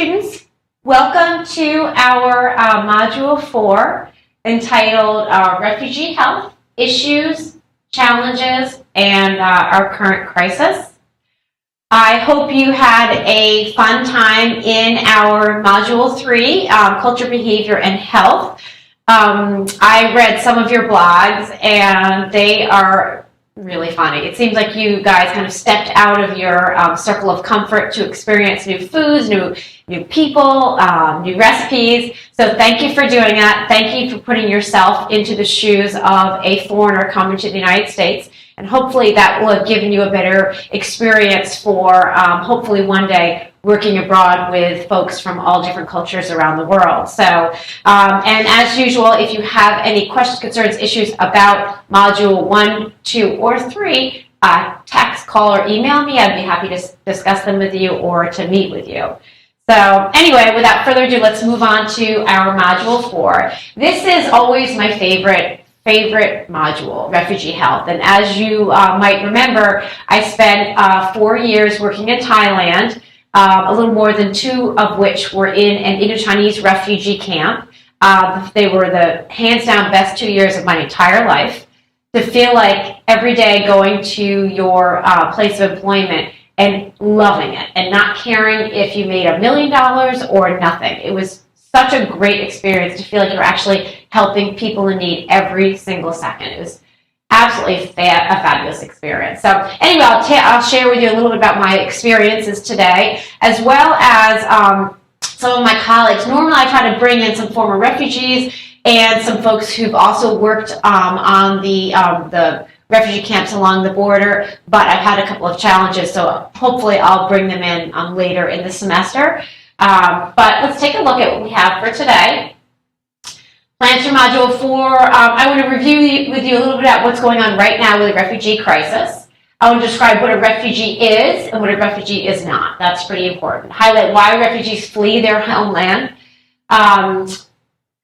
students, welcome to our Module 4 entitled Refugee Health, Issues, Challenges, and our Current Crisis. I hope you had a fun time in our Module 3, Culture, Behavior, and Health. I read some of your blogs, and they are really funny. It seems like you guys kind of stepped out of your circle of comfort to experience new foods, new people, new recipes. So thank you for doing that. Thank you for putting yourself into the shoes of a foreigner coming to the United States. And hopefully that will have given you a better experience for hopefully one day working abroad with folks from all different cultures around the world. So, and as usual, if you have any questions, concerns, issues about Module 1, 2, or 3, text, call, or email me. I'd be happy to discuss them with you or to meet with you. So anyway, without further ado, let's move on to our Module 4. This is always my favorite module, Refugee Health. And as you might remember, I spent 4 years working in Thailand, a little more than 2 of which were in an Indo-Chinese refugee camp. They were the hands down best 2 years of my entire life. To feel like every day going to your place of employment and loving it and not caring if you made $1 million or nothing. It was such a great experience to feel like you're actually helping people in need every single second. It was absolutely a fabulous experience. So anyway, I'll share with you a little bit about my experiences today, as well as some of my colleagues. Normally I try to bring in some former refugees and some folks who've also worked on the refugee camps along the border, but I've had a couple of challenges, so hopefully I'll bring them in later in the semester. But let's take a look at what we have for today. Plans for Module 4, I want to review with you a little bit about what's going on right now with the refugee crisis. I want to describe what a refugee is and what a refugee is not. That's pretty important. Highlight why refugees flee their homeland.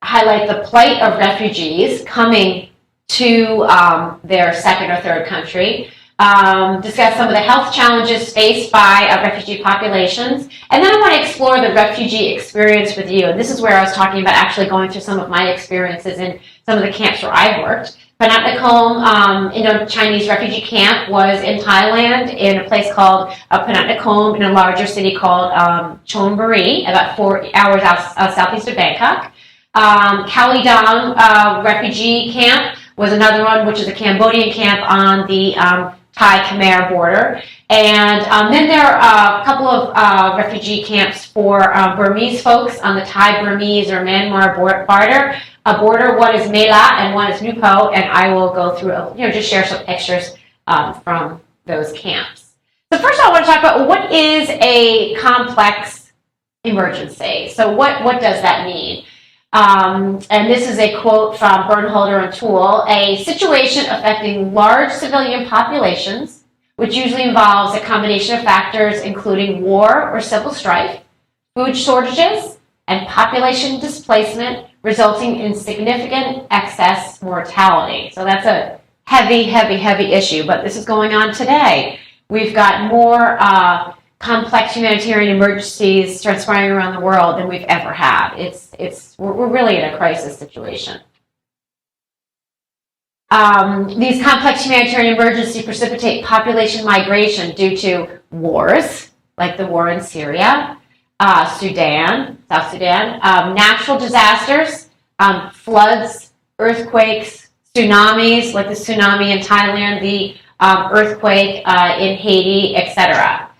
Highlight the plight of refugees coming to their second or third country. Discuss some of the health challenges faced by refugee populations. And then I want to explore the refugee experience with you. And this is where I was talking about actually going through some of my experiences in some of the camps where I've worked. Phanat Nikhom Indo-Chinese Refugee Camp was in Thailand in a place called Phanat Nikhom in a larger city called Chonburi, about 4 hours southeast of Bangkok. Khalidang Refugee Camp was another one, which is a Cambodian camp on the Thai-Khmer border. And then there are a couple of refugee camps for Burmese folks on the Thai-Burmese or Myanmar border. One is Mela and one is Nupo, and I will go through, just share some extras from those camps. So first I want to talk about what is a complex emergency. So what does that mean? And this is a quote from Bernholder and Toole: a situation affecting large civilian populations, which usually involves a combination of factors including war or civil strife, food shortages, and population displacement, resulting in significant excess mortality. So that's a heavy issue, but this is going on today. We've got more complex humanitarian emergencies transpiring around the world than we've ever had. We're really in a crisis situation. These complex humanitarian emergencies precipitate population migration due to wars, like the war in Syria, South Sudan, natural disasters, floods, earthquakes, tsunamis, like the tsunami in Thailand, the earthquake in Haiti, etc.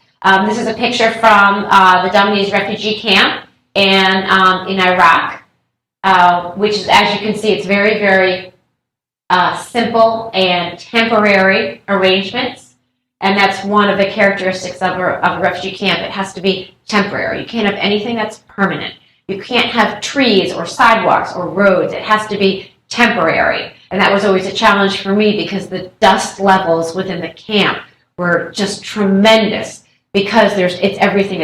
This is a picture from the Dhamnis refugee camp in Iraq, which is, as you can see, it's very simple and temporary arrangements. And that's one of the characteristics of a refugee camp. It has to be temporary. You can't have anything that's permanent. You can't have trees or sidewalks or roads. It has to be temporary. And that was always a challenge for me because the dust levels within the camp were just tremendous, because everything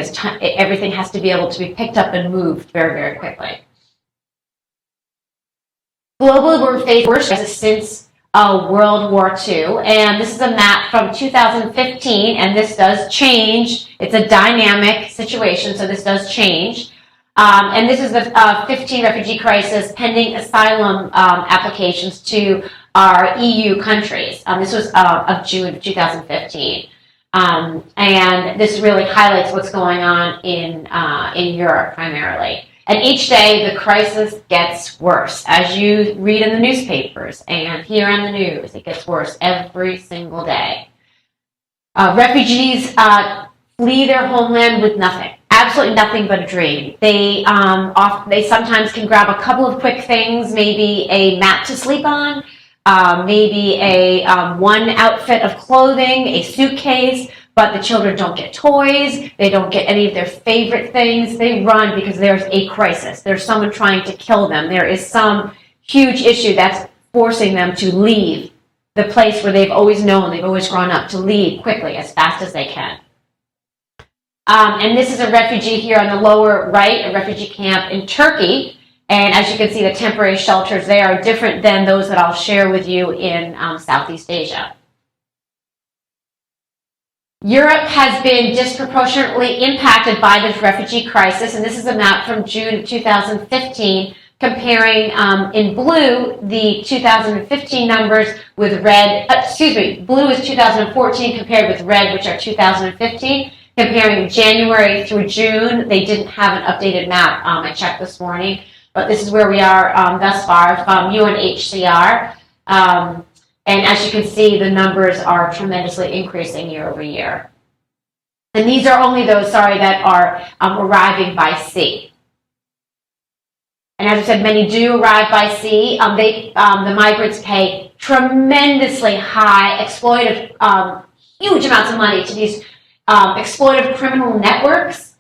has to be able to be picked up and moved very quickly. Globally, we're faced with worst crisis since World War II. And this is a map from 2015, and this does change. It's a dynamic situation, so this does change. And this is the 15 refugee crisis pending asylum applications to our EU countries. This was of June of 2015. And this really highlights what's going on in Europe primarily. And each day the crisis gets worse. As you read in the newspapers and hear on the news, it gets worse every single day. Refugees flee their homeland with nothing. Absolutely nothing but a dream. They sometimes can grab a couple of quick things, maybe a mat to sleep on, maybe a one outfit of clothing, a suitcase, but the children don't get toys, they don't get any of their favorite things. They run because there's a crisis. There's someone trying to kill them. There is some huge issue that's forcing them to leave the place where they've always known, they've always grown up, to leave quickly, as fast as they can. And this is a refugee here on the lower right, a refugee camp in Turkey. And as you can see, the temporary shelters there are different than those that I'll share with you in Southeast Asia. Europe has been disproportionately impacted by this refugee crisis, and this is a map from June 2015 comparing in blue the 2015 numbers with red, blue is 2014 compared with red, which are 2015. Comparing January through June, they didn't have an updated map. I checked this morning, but this is where we are thus far from UNHCR. And as you can see, the numbers are tremendously increasing year over year. And these are only those, that are arriving by sea. And as I said, many do arrive by sea. The migrants pay tremendously high, exploitative, huge amounts of money to these exploitative criminal networks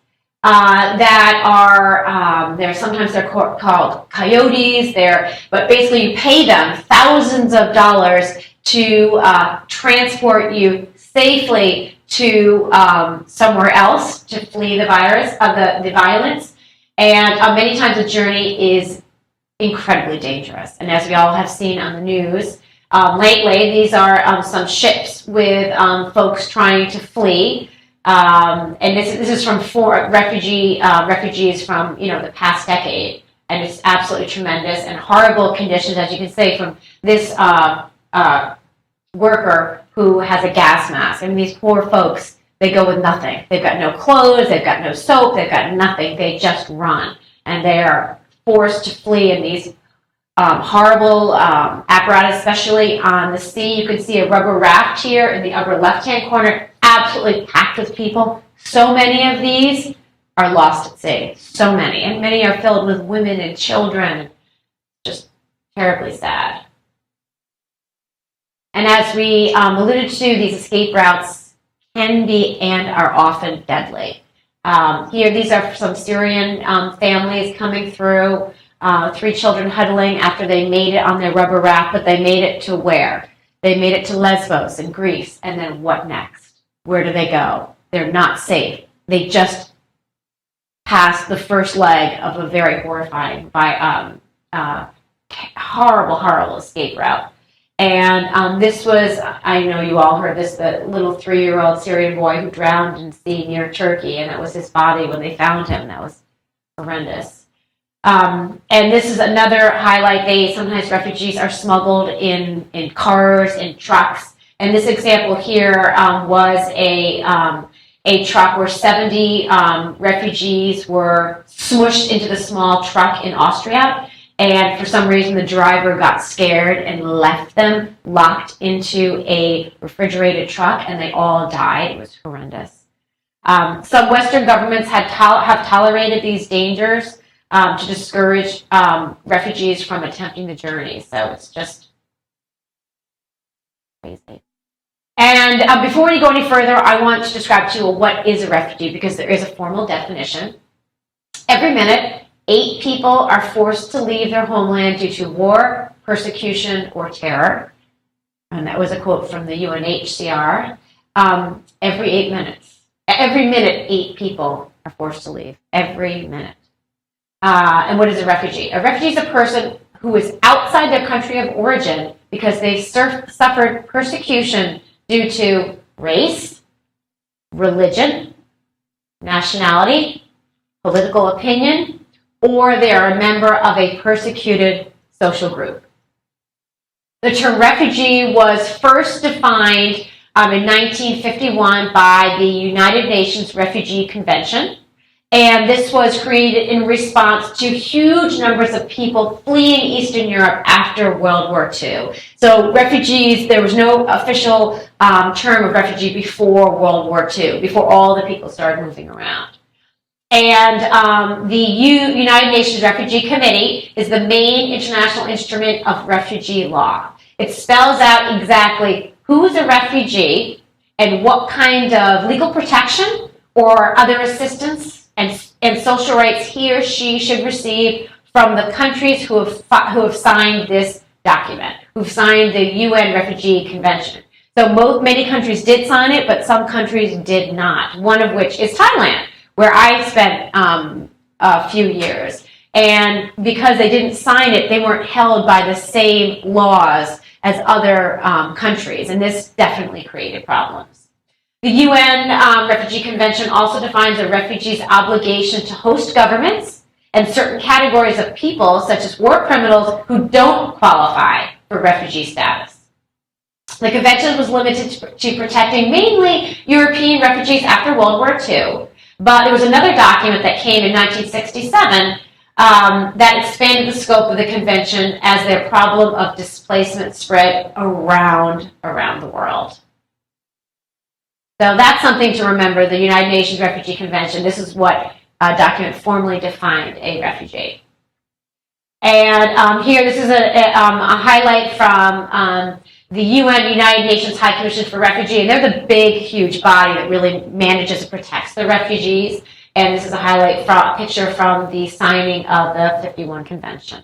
that are sometimes they're called coyotes. But basically you pay them thousands of dollars to transport you safely to somewhere else to flee the virus of the violence. And many times the journey is incredibly dangerous. And as we all have seen on the news lately, these are some ships with folks trying to flee. And this is from refugees from the past decade, and it's absolutely tremendous and horrible conditions, as you can see from this worker who has a gas mask. And these poor folks, they go with nothing. They've got no clothes, they've got no soap, they've got nothing. They just run, and they are forced to flee in these horrible apparatus, especially on the sea. You can see a rubber raft here in the upper left-hand corner, absolutely packed with people. So many of these are lost at sea. So many. And many are filled with women and children. Just terribly sad. And as we alluded to, these escape routes can be and are often deadly. Here, these are some Syrian families coming through, 3 children huddling after they made it on their rubber raft, but they made it to where? They made it to Lesbos in Greece, and then what next? Where do they go? They're not safe. They just passed the first leg of a very horrifying, horrible escape route. And this was, I know you all heard this, the little 3-year-old Syrian boy who drowned in the sea near Turkey, and that was his body when they found him. That was horrendous. And this is another highlight. Sometimes refugees are smuggled in cars, in trucks. And this example here was a truck where 70 refugees were smushed into the small truck in Austria. And for some reason, the driver got scared and left them locked into a refrigerated truck, and they all died. It was horrendous. Some Western governments have tolerated these dangers to discourage refugees from attempting the journey. So it's just crazy. And before we go any further, I want to describe to you what is a refugee, because there is a formal definition. Every minute, 8 people are forced to leave their homeland due to war, persecution, or terror. And that was a quote from the UNHCR. Every 8 minutes. Every minute, 8 people are forced to leave. Every minute. And what is a refugee? A refugee is a person who is outside their country of origin because they suffered persecution due to race, religion, nationality, political opinion, or they are a member of a persecuted social group. The term refugee was first defined in 1951 by the United Nations Refugee Convention, and this was created in response to huge numbers of people fleeing Eastern Europe after World War II. So refugees, there was no official term of refugee before World War II, before all the people started moving around. And the United Nations Refugee Committee is the main international instrument of refugee law. It spells out exactly who is a refugee and what kind of legal protection or other assistance and social rights he or she should receive from the countries who have signed this document, who've signed the UN Refugee Convention. So many countries did sign it, but some countries did not, one of which is Thailand, where I spent a few years. And because they didn't sign it, they weren't held by the same laws as other countries, and this definitely created problems. The UN Refugee Convention also defines a refugee's obligation to host governments and certain categories of people, such as war criminals, who don't qualify for refugee status. The convention was limited to protecting mainly European refugees after World War II, but there was another document that came in 1967 that expanded the scope of the convention as their problem of displacement spread around the world. So that's something to remember, the United Nations Refugee Convention. This is what document formally defined a refugee. And here, this is a highlight from the UN, United Nations High Commission for Refugee, and they're the big, huge body that really manages and protects the refugees. And this is a highlight picture from the signing of the 51 Convention.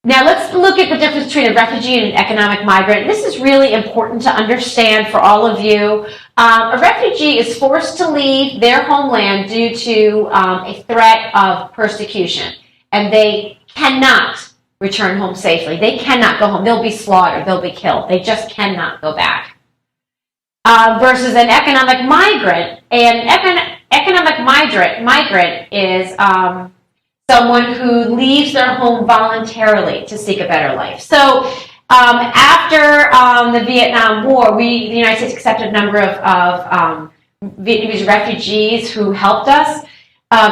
Now let's look at the difference between a refugee and an economic migrant. This is really important to understand for all of you. A refugee is forced to leave their homeland due to a threat of persecution, and they cannot return home safely. They cannot go home. They'll be slaughtered. They'll be killed. They just cannot go back. Versus an economic migrant. An economic migrant is someone who leaves their home voluntarily to seek a better life. So after the Vietnam War, the United States accepted a number of Vietnamese refugees who helped us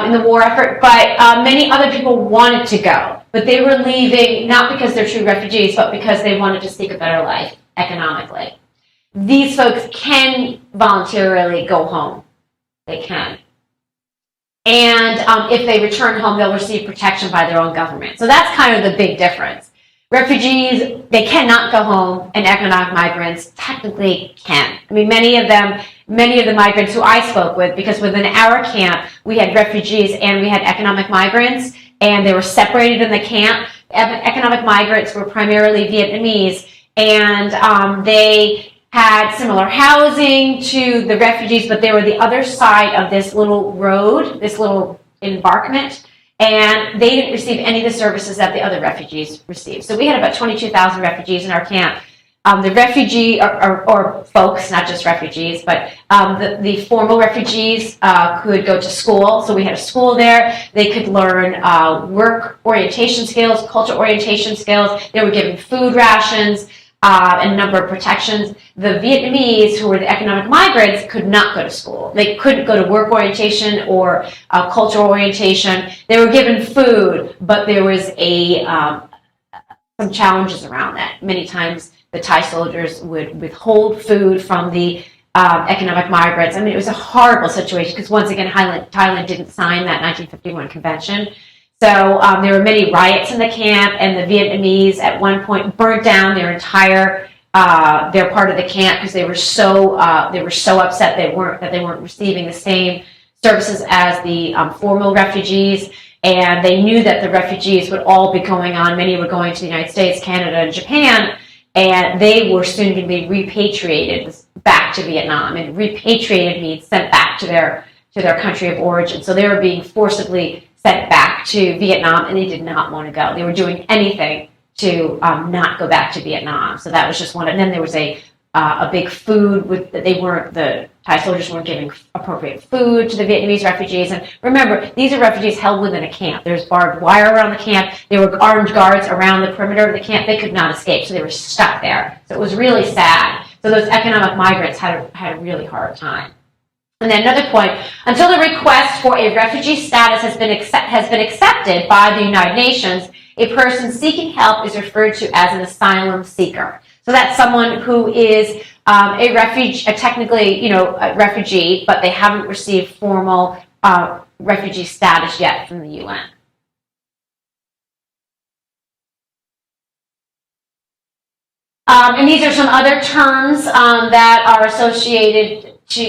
in the war effort, but many other people wanted to go. But they were leaving not because they're true refugees, but because they wanted to seek a better life economically. These folks can voluntarily go home. They can. And if they return home, they'll receive protection by their own government. So that's kind of the big difference. Refugees, they cannot go home, and economic migrants technically can. I mean, many of the migrants who I spoke with, because within our camp, we had refugees and we had economic migrants, and they were separated in the camp. Economic migrants were primarily Vietnamese, and they had similar housing to the refugees, but they were the other side of this little road, this little embankment, and they didn't receive any of the services that the other refugees received. So we had about 22,000 refugees in our camp. The refugee, or folks, not just refugees, but the formal refugees could go to school. So we had a school there. They could learn work orientation skills, culture orientation skills. They were given food rations and a number of protections. The Vietnamese, who were the economic migrants, could not go to school. They couldn't go to work orientation or cultural orientation. They were given food, but there was some challenges around that. Many times the Thai soldiers would withhold food from the economic migrants. I mean, it was a horrible situation because, once again, Thailand didn't sign that 1951 convention. So there were many riots in the camp, and the Vietnamese at one point burnt down their entire their part of the camp because they were so upset they weren't receiving the same services as the formal refugees, and they knew that the refugees would all be going on. Many were going to the United States, Canada, and Japan, and they were soon going to be repatriated back to Vietnam. And repatriated means sent back to their country of origin. So they were being forcibly sent back to Vietnam, and they did not want to go. They were doing anything to not go back to Vietnam. So that was just one. And then there was a big food with the Thai soldiers weren't giving appropriate food to the Vietnamese refugees. And remember, these are refugees held within a camp. There's barbed wire around the camp. There were armed guards around the perimeter of the camp. They could not escape, so they were stuck there. So it was really sad. So those economic migrants had a really hard time. And then another point, until the request for a refugee status has been accepted by the United Nations, a person seeking help is referred to as an asylum seeker. So that's someone who is technically, a refugee, but they haven't received formal refugee status yet from the UN. And these are some other terms that are associated to,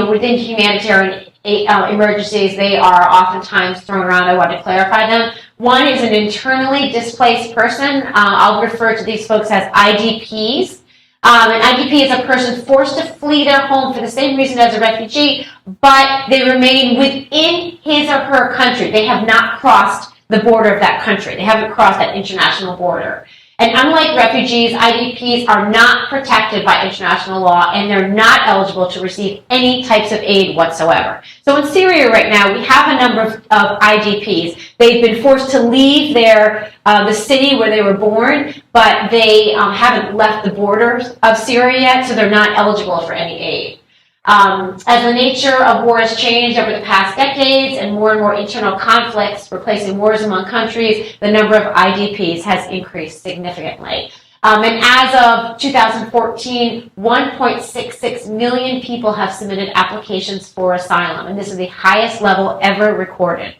within humanitarian emergencies. They are oftentimes thrown around. I want to clarify them. One is an internally displaced person. I'll refer to these folks as IDPs. An IDP is a person forced to flee their home for the same reason as a refugee, but they remain within his or her country. They have not crossed the border of that country. They haven't crossed that international border. And unlike refugees, IDPs are not protected by international law, and they're not eligible to receive any types of aid whatsoever. So in Syria right now, we have a number of IDPs. They've been forced to leave the city where they were born, but they haven't left the borders of Syria yet, so they're not eligible for any aid. As the nature of war has changed over the past decades and more internal conflicts replacing wars among countries, the number of IDPs has increased significantly. And as of 2014, 1.66 million people have submitted applications for asylum, and this is the highest level ever recorded.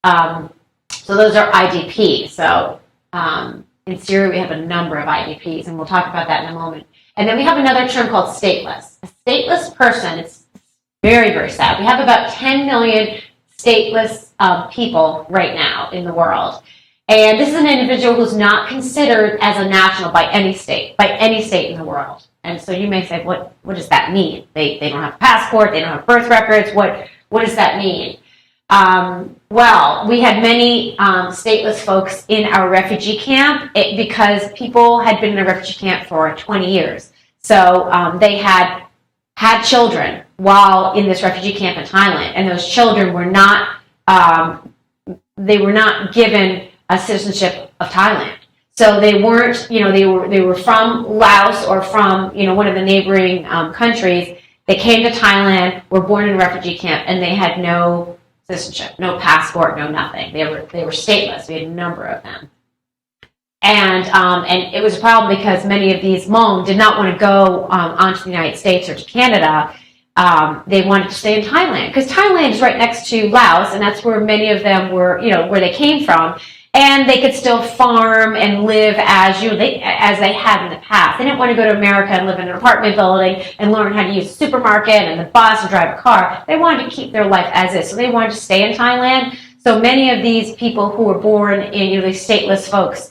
So those are IDPs. So in Syria, we have a number of IDPs, and we'll talk about that in a moment. And then we have another term called stateless. A stateless person, it's very, very sad. We have about 10 million stateless people right now in the world. And this is an individual who's not considered as a national by any state in the world. And so you may say, what does that mean? They don't have a passport, they don't have birth records, what does that mean? Well, we had many stateless folks in our refugee camp because people had been in a refugee camp for 20 years. So they had children while in this refugee camp in Thailand, and those children were not given a citizenship of Thailand. So they weren't, they were from Laos or from, one of the neighboring countries. They came to Thailand, were born in a refugee camp, and they had no citizenship, no passport, no nothing. They were stateless. We had a number of them. And it was a problem because many of these Hmong did not want to go onto the United States or to Canada. They wanted to stay in Thailand because Thailand is right next to Laos, and that's where many of them were, where they came from. And they could still farm and live as they had in the past. They didn't want to go to America and live in an apartment building and learn how to use a supermarket and the bus and drive a car. They wanted to keep their life as is, so they wanted to stay in Thailand. So many of these people who were born in these stateless folks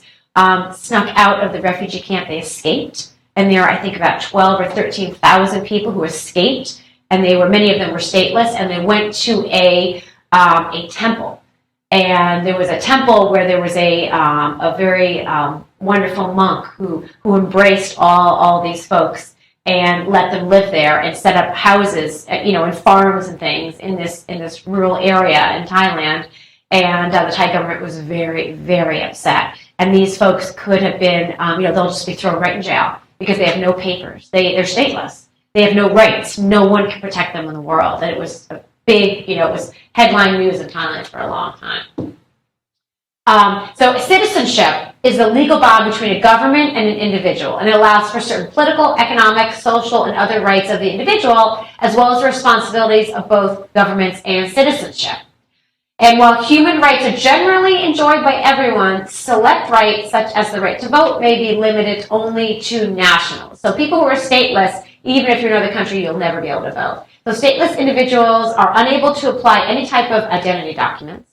snuck out of the refugee camp. They escaped, and there are, I think, about 12 or 13,000 people who escaped, and many of them were stateless, and they went to a temple. And there was a temple where there was a very wonderful monk who embraced all these folks and let them live there and set up houses, and farms and things in this rural area in Thailand. And the Thai government was very, very upset. And these folks could have been, they'll just be thrown right in jail because they have no papers. They're stateless. They have no rights. No one can protect them in the world. And it was a big, it was headline news in Thailand for a long time. So citizenship is the legal bond between a government and an individual, and it allows for certain political, economic, social, and other rights of the individual, as well as the responsibilities of both governments and citizenship. And while human rights are generally enjoyed by everyone, select rights, such as the right to vote, may be limited only to nationals. So people who are stateless, even if you're in another country, you'll never be able to vote. So stateless individuals are unable to apply any type of identity documents.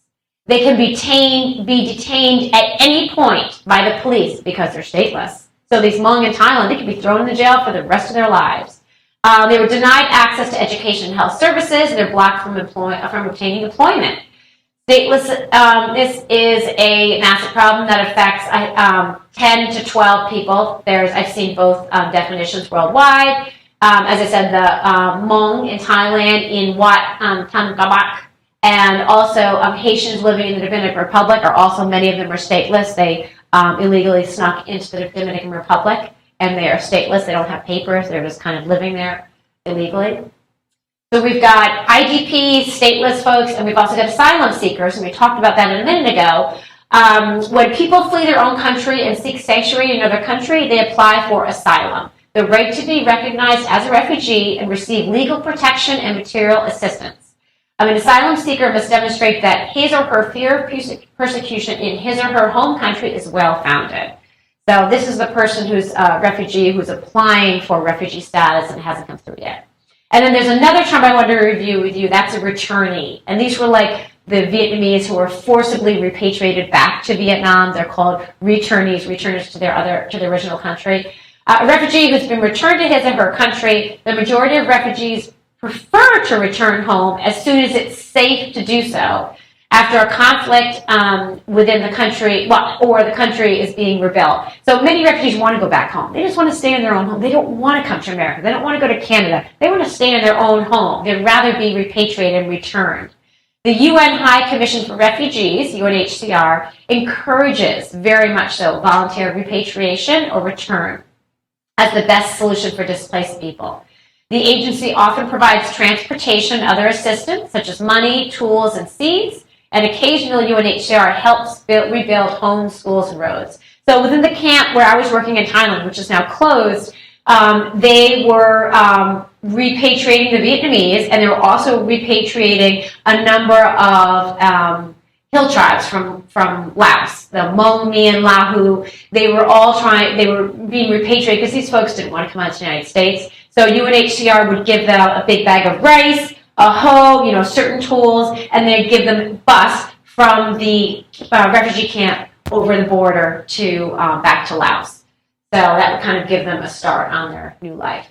They can be detained at any point by the police because they're stateless. So these Hmong in Thailand, they could be thrown into jail for the rest of their lives. They were denied access to education and health services, and they're blocked from obtaining employment. Stateless, this is a massive problem that affects 10 to 12 people. I've seen both definitions worldwide. As I said, the Hmong in Thailand, in Wat Tam, and also Haitians living in the Dominican Republic are also, many of them are stateless. They illegally snuck into the Dominican Republic, and they are stateless. They don't have papers. They're just kind of living there illegally. So we've got IDPs, stateless folks, and we've also got asylum seekers, and we talked about that a minute ago. When people flee their own country and seek sanctuary in another country, they apply for asylum, the right to be recognized as a refugee and receive legal protection and material assistance. An asylum seeker must demonstrate that his or her fear of persecution in his or her home country is well-founded. So this is the person who's a refugee who's applying for refugee status and hasn't come through yet. And then there's another term I want to review with you, that's a returnee. And these were like the Vietnamese who were forcibly repatriated back to Vietnam. They're called returnees to their original country. A refugee who's been returned to his or her country, the majority of refugees prefer to return home as soon as it's safe to do so, after a conflict within the country, or the country is being rebuilt. So many refugees want to go back home. They just want to stay in their own home. They don't want to come to America. They don't want to go to Canada. They want to stay in their own home. They'd rather be repatriated and returned. The UN High Commission for Refugees, UNHCR, encourages, very much so, voluntary repatriation or return as the best solution for displaced people. The agency often provides transportation and other assistance, such as money, tools, and seeds, and occasionally UNHCR helps rebuild homes, schools, and roads. So within the camp where I was working in Thailand, which is now closed, they were repatriating the Vietnamese, and they were also repatriating a number of hill tribes from Laos, the Hmong, Mien, Lahu. They were being repatriated because these folks didn't want to come out to the United States. So UNHCR would give them a big bag of rice, a hoe, certain tools, and they'd give them a bus from the refugee camp over the border to back to Laos. So that would kind of give them a start on their new life.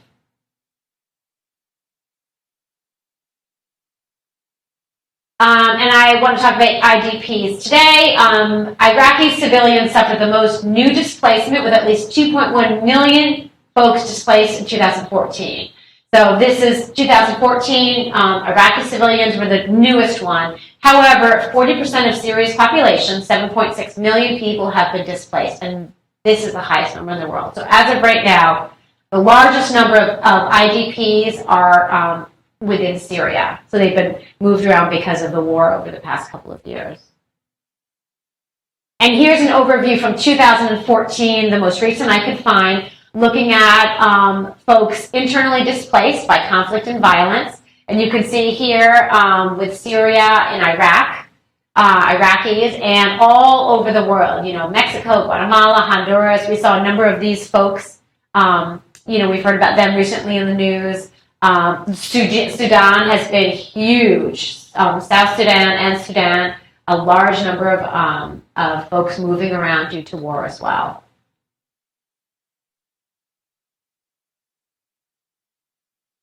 And I want to talk about IDPs today. Iraqi civilians suffered the most new displacement, with at least 2.1 million folks displaced in 2014. So this is 2014, Iraqi civilians were the newest one. However, 40% of Syria's population, 7.6 million people, have been displaced, and this is the highest number in the world. So as of right now, the largest number of IDPs are within Syria. So they've been moved around because of the war over the past couple of years. And here's an overview from 2014, the most recent I could find, looking at folks internally displaced by conflict and violence. And you can see here with Syria and Iraq, Iraqis, and all over the world, Mexico, Guatemala, Honduras. We saw a number of these folks. We've heard about them recently in the news. Sudan has been huge. South Sudan and Sudan, a large number of folks moving around due to war as well.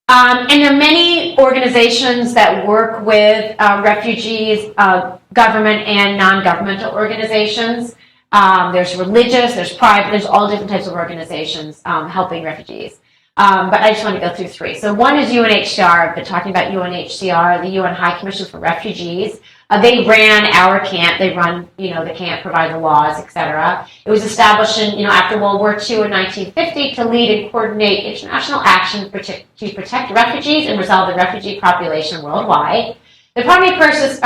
And there are many organizations that work with refugees, government and non-governmental organizations. There's religious, there's private, there's all different types of organizations helping refugees. But I just want to go through three. So one is UNHCR. I've been talking about UNHCR, the UN High Commission for Refugees. They ran our camp. They run, the camp, provide the laws, etc. It was established in, after World War II in 1950 to lead and coordinate international action to protect refugees and resolve the refugee population worldwide. The primary purpose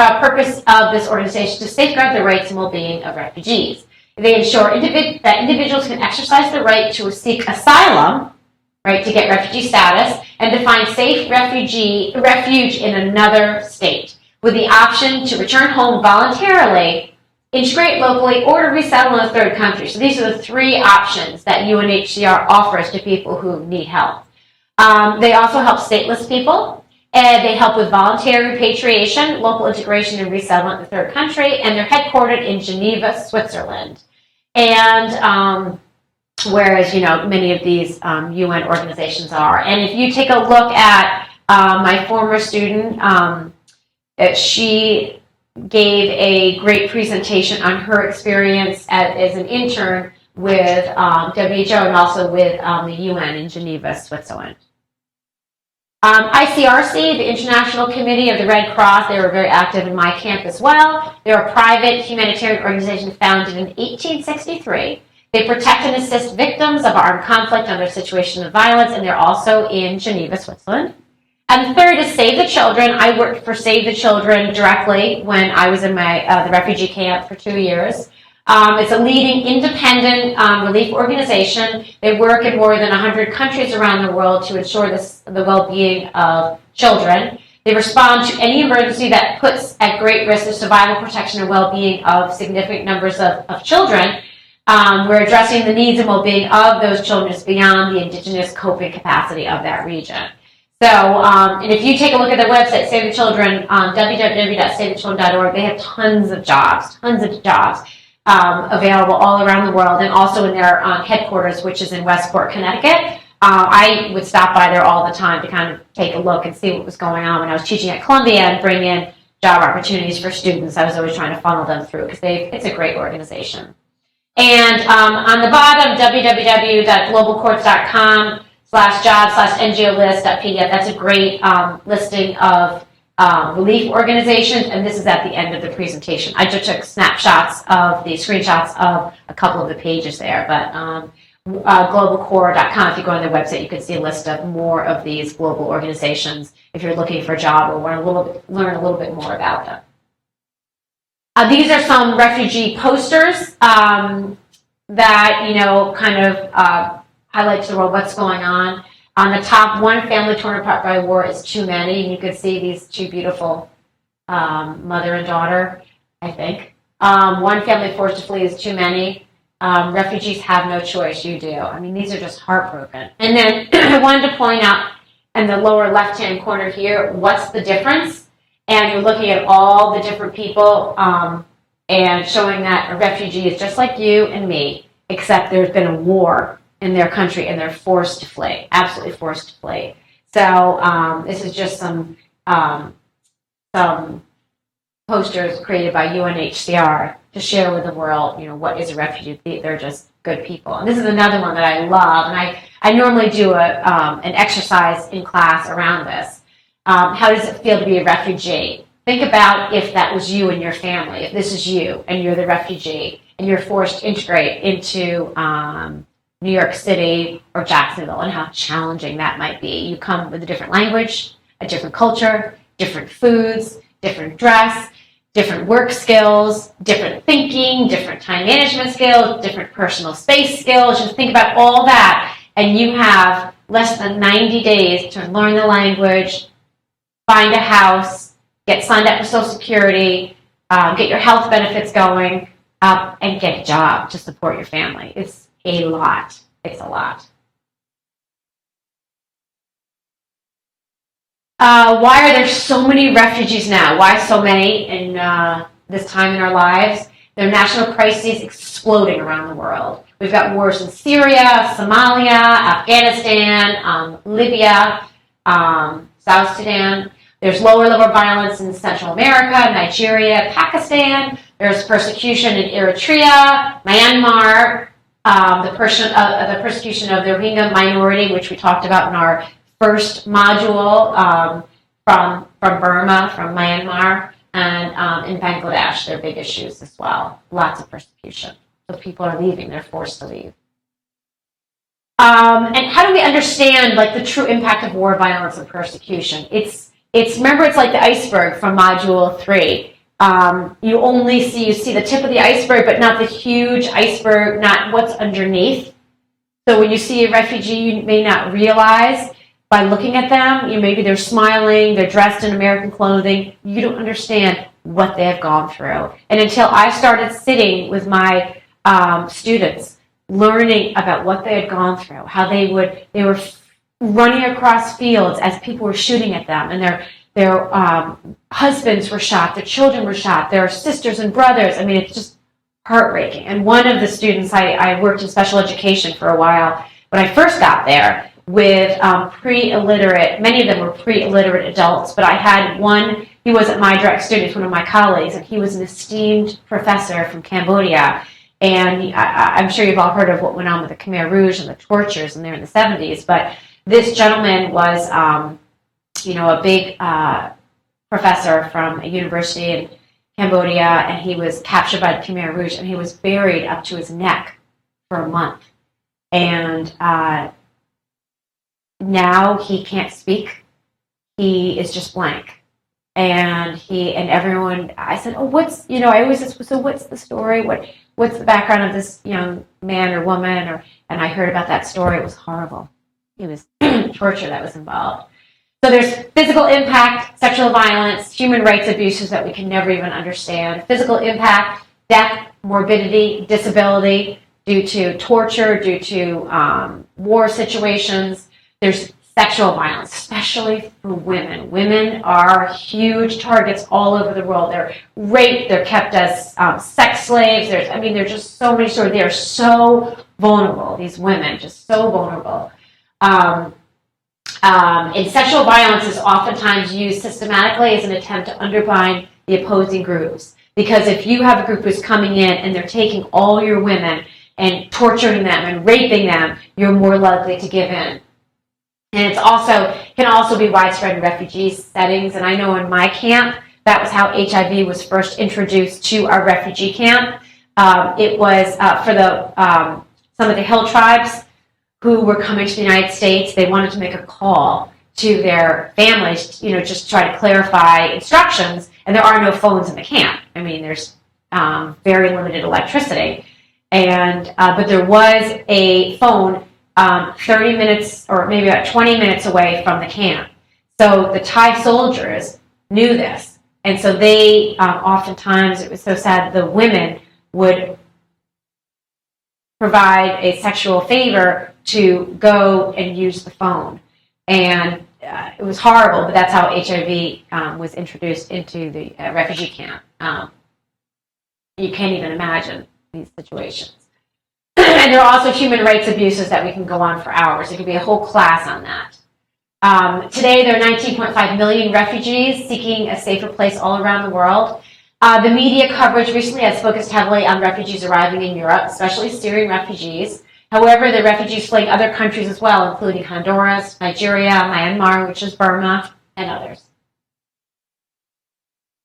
of this organization is to safeguard the rights and well-being of refugees. They ensure that individuals can exercise the right to seek asylum, right, to get refugee status, and to find safe refuge in another state, with the option to return home voluntarily, integrate locally, or to resettle in a third country. So these are the three options that UNHCR offers to people who need help. They also help stateless people, and they help with voluntary repatriation, local integration, and resettlement in the third country, and they're headquartered in Geneva, Switzerland. And whereas, many of these UN organizations are. And if you take a look at my former student, she gave a great presentation on her experience as an intern with WHO and also with the UN in Geneva, Switzerland. ICRC, the International Committee of the Red Cross, they were very active in my camp as well. They're a private humanitarian organization founded in 1863. They protect and assist victims of armed conflict under a situation of violence, and they're also in Geneva, Switzerland. And the third is Save the Children. I worked for Save the Children directly when I was in my the refugee camp for 2 years. It's a leading independent relief organization. They work in more than 100 countries around the world to ensure the well-being of children. They respond to any emergency that puts at great risk the survival, protection, and well-being of significant numbers of children. We're addressing the needs and well-being of those children beyond the indigenous coping capacity of that region. So, and if you take a look at their website, Save the Children, www.savethechildren.org, they have tons of jobs available all around the world, and also in their headquarters, which is in Westport, Connecticut. I would stop by there all the time to kind of take a look and see what was going on when I was teaching at Columbia and bring in job opportunities for students. I was always trying to funnel them through because it's a great organization. And on the bottom, www.globalcourts.com/job/ngo-list.pdf. That's a great listing of relief organizations, and this is at the end of the presentation. I just took screenshots of a couple of the pages there, but globalcorps.com, if you go on their website, you can see a list of more of these global organizations if you're looking for a job or want to learn a little bit more about them. These are some refugee posters that, kind of highlight to the world what's going on. On the top, one family torn apart by war is too many. And you can see these two beautiful mother and daughter, I think. One family forced to flee is too many. Refugees have no choice, you do. I mean, these are just heartbroken. And then I wanted to point out in the lower left-hand corner here, what's the difference? And you're looking at all the different people and showing that a refugee is just like you and me, except there's been a war in their country and they're forced to flee, absolutely forced to flee. So this is just some posters created by UNHCR to share with the world, what is a refugee? They're just good people. And this is another one that I love, and I normally do an exercise in class around this. How does it feel to be a refugee? Think about if that was you and your family, if this is you and you're the refugee and you're forced to integrate into New York City or Jacksonville, and how challenging that might be. You come with a different language, a different culture, different foods, different dress, different work skills, different thinking, different time management skills, different personal space skills. Just think about all that, and you have less than 90 days to learn the language, find a house, get signed up for Social Security, get your health benefits going, and get a job to support your family. It's a lot. It's a lot. Why are there so many refugees now? Why so many in this time in our lives? There are national crises exploding around the world. We've got wars in Syria, Somalia, Afghanistan, Libya, South Sudan. There's lower level violence in Central America, Nigeria, Pakistan. There's persecution in Eritrea, Myanmar, the persecution of the Rohingya minority, which we talked about in our first module, from Burma, from Myanmar, and in Bangladesh. They're big issues as well. Lots of persecution. So people are leaving. They're forced to leave. And how do we understand the true impact of war, violence, and persecution? It's like the iceberg from Module 3. You see the tip of the iceberg, but not the huge iceberg, not what's underneath. So when you see a refugee, you may not realize by looking at them, maybe they're smiling, they're dressed in American clothing. You don't understand what they have gone through. And until I started sitting with my students, learning about what they had gone through, how they were running across fields as people were shooting at them, and their husbands were shot, their children were shot, their sisters and brothers. I mean, it's just heartbreaking. And one of the students, I worked in special education for a while when I first got there with pre-illiterate, many of them were pre-illiterate adults, but I had one he wasn't my direct student, he was one of my colleagues, and he was an esteemed professor from Cambodia. And I'm sure you've all heard of what went on with the Khmer Rouge and the tortures in there in the 70s, but this gentleman was, a big professor from a university in Cambodia, and he was captured by the Khmer Rouge, and he was buried up to his neck for a month. And now he can't speak. He is just blank. And everyone, I said, what's the story? What's the background of this young man or woman? And I heard about that story. It was horrible. It was torture that was involved. So there's physical impact, sexual violence, human rights abuses that we can never even understand. Physical impact, death, morbidity, disability due to torture, due to war situations. There's sexual violence, especially for women. Women are huge targets all over the world. They're raped, they're kept as sex slaves. There's just so many stories. They are so vulnerable, these women, just so vulnerable. And sexual violence is oftentimes used systematically as an attempt to undermine the opposing groups. Because if you have a group who's coming in and they're taking all your women and torturing them and raping them, you're more likely to give in. And can also be widespread in refugee settings. And I know in my camp, that was how HIV was first introduced to our refugee camp. It was for some of the hill tribes who were coming to the United States. They wanted to make a call to their families, just try to clarify instructions. And there are no phones in the camp. There's very limited electricity. But there was a phone 30 minutes or maybe about 20 minutes away from the camp. So the Thai soldiers knew this. And so they, oftentimes, it was so sad, the women would provide a sexual favor to go and use the phone. And it was horrible, but that's how HIV was introduced into the refugee camp. You can't even imagine these situations. And there are also human rights abuses that we can go on for hours. It could be a whole class on that. Today, there are 19.5 million refugees seeking a safer place all around the world. The media coverage recently has focused heavily on refugees arriving in Europe, especially Syrian refugees. However, the refugees fleeing other countries as well, including Honduras, Nigeria, Myanmar, which is Burma, and others.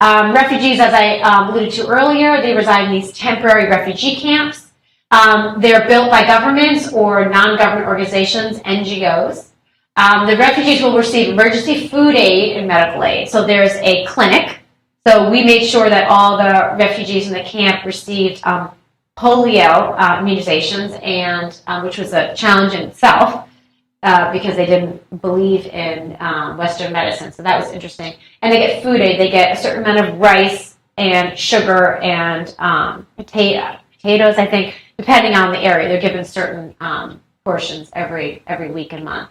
Refugees, as I alluded to earlier, they reside in these temporary refugee camps. They're built by governments or non-government organizations, NGOs. The refugees will receive emergency food aid and medical aid. So there's a clinic. So we made sure that all the refugees in the camp received polio immunizations, and which was a challenge in itself because they didn't believe in Western medicine. So that was interesting. And they get food aid. They get a certain amount of rice and sugar and potatoes, I think, depending on the area. They're given certain portions every week and month.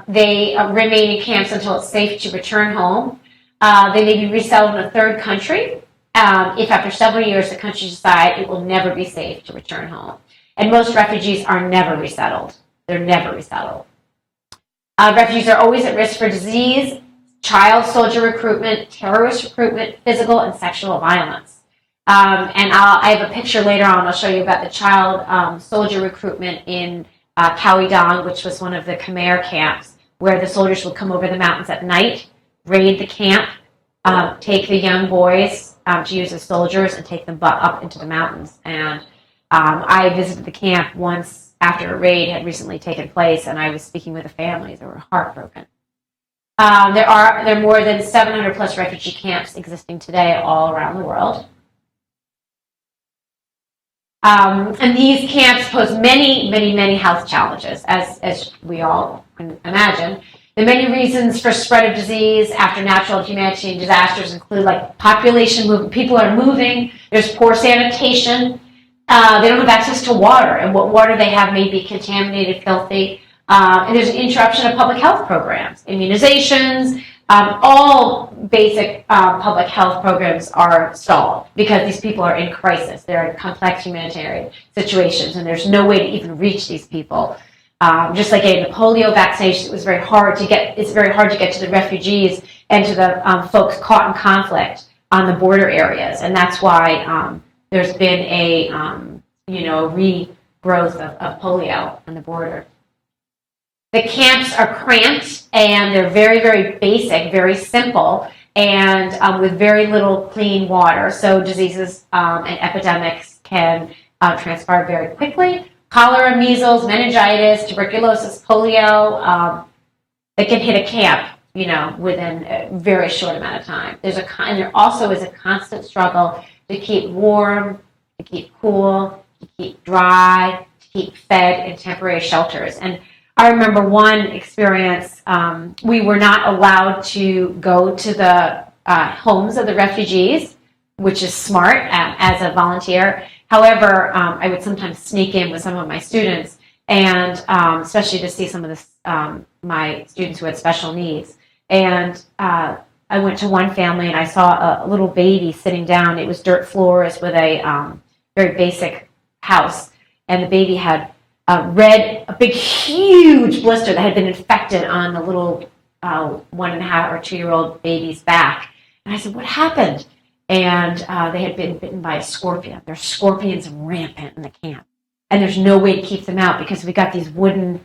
They remain in camps until it's safe to return home. They may be resettled in a third country if after several years the country decides it will never be safe to return home. And most refugees are never resettled. They're never resettled. Refugees are always at risk for disease, child soldier recruitment, terrorist recruitment, physical and sexual violence. And I have a picture later on. I'll show you about the child soldier recruitment in Khao Dang, which was one of the Khmer camps, where the soldiers would come over the mountains at night, raid the camp, take the young boys to use as soldiers, and take them up into the mountains. And I visited the camp once after a raid had recently taken place, and I was speaking with the families. They were heartbroken. There are more than 700 plus refugee camps existing today all around the world. And these camps pose many, many, many health challenges, as we all can imagine. The many reasons for spread of disease after natural and humanitarian disasters include population movement. People are moving. There's poor sanitation. They don't have access to water, and what water they have may be contaminated, filthy. And there's an interruption of public health programs, immunizations. All basic public health programs are stalled because these people are in crisis. They're in complex humanitarian situations, and there's no way to even reach these people. Just like getting the polio vaccination, it's very hard to get to the refugees and to the folks caught in conflict on the border areas. And that's why there's been a regrowth of polio on the border. The camps are cramped, and they're very, very basic, very simple, and with very little clean water. So diseases and epidemics can transpire very quickly. Cholera, measles, meningitis, tuberculosis, polio, it can hit a camp, within a very short amount of time. And there also is a constant struggle to keep warm, to keep cool, to keep dry, to keep fed in temporary shelters. And I remember one experience, we were not allowed to go to the homes of the refugees, which is smart as a volunteer. However, I would sometimes sneak in with some of my students, and especially to see some of my students who had special needs. And I went to one family, and I saw a little baby sitting down. It was dirt floors with a very basic house, and the baby had a big, huge blister that had been infected on the little 1.5 or 2-year-old baby's back. And I said, "What happened?" And they had been bitten by a scorpion. There's scorpions rampant in the camp, and there's no way to keep them out because we got these wooden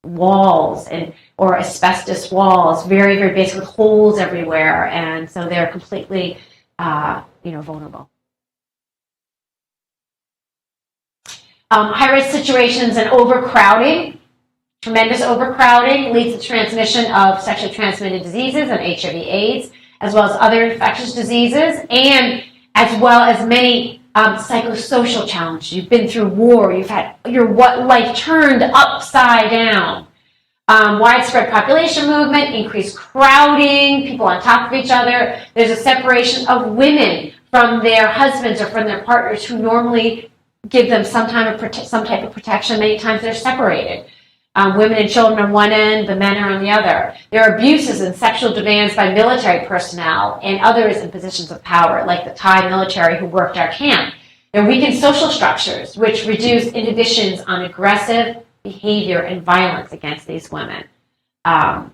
walls or asbestos walls, very, very basic, with holes everywhere, and so they're completely vulnerable. High-risk situations and overcrowding. Tremendous overcrowding leads to transmission of sexually transmitted diseases and HIV/AIDS, as well as other infectious diseases, and as well as many psychosocial challenges. You've been through war. You've had your life turned upside down. Widespread population movement, increased crowding, people on top of each other. There's a separation of women from their husbands or from their partners who normally give them some type of protection. Many times they're separated. Women and children on one end, the men are on the other. There are abuses and sexual demands by military personnel and others in positions of power, like the Thai military who worked our camp. There are weakened social structures, which reduce inhibitions on aggressive behavior and violence against these women. After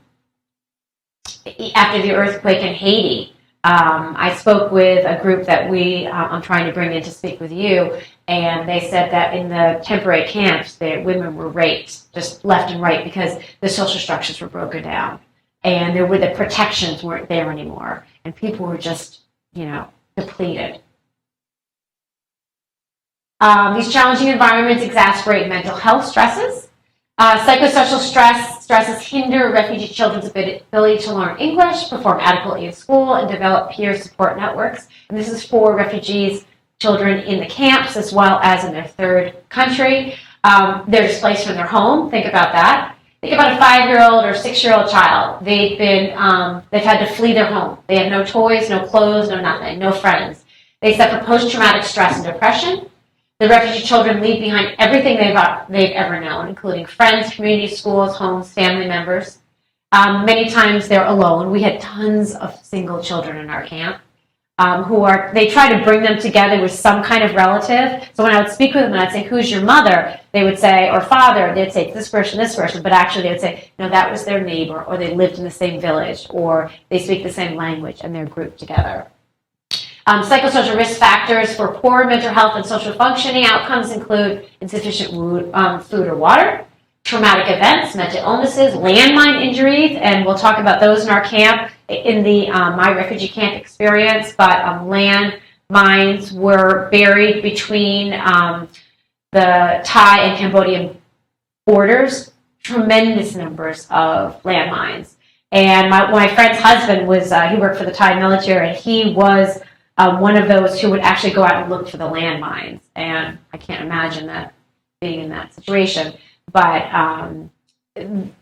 the earthquake in Haiti, I spoke with a group that I'm trying to bring in to speak with you, and they said that in the temporary camps, the women were raped just left and right because the social structures were broken down, and the protections weren't there anymore, and people were just, depleted. These challenging environments exacerbate mental health stresses. Psychosocial stresses hinder refugee children's ability to learn English, perform adequately in school, and develop peer support networks. And this is for refugees, children in the camps, as well as in their third country. They're displaced from their home. Think about that. Think about a 5-year-old or 6-year-old child. They've had to flee their home. They have no toys, no clothes, no nothing, no friends. They suffer post-traumatic stress and depression. The refugee children leave behind everything they've ever known, including friends, community, schools, homes, family members. Many times they're alone. We had tons of single children in our camp they try to bring them together with some kind of relative. So when I would speak with them and I'd say, "Who's your mother?" They would say, or father, they'd say, "This person, but actually they would say, "No, that was their neighbor," or they lived in the same village, or they speak the same language and they're grouped together. Psychosocial risk factors for poor mental health and social functioning outcomes include insufficient food or water, traumatic events, mental illnesses, landmine injuries, and we'll talk about those in our camp in the My Refugee Camp experience, but landmines were buried between the Thai and Cambodian borders, tremendous numbers of landmines. And my friend's husband he worked for the Thai military, and he was one of those who would actually go out and look for the landmines. And I can't imagine that being in that situation. But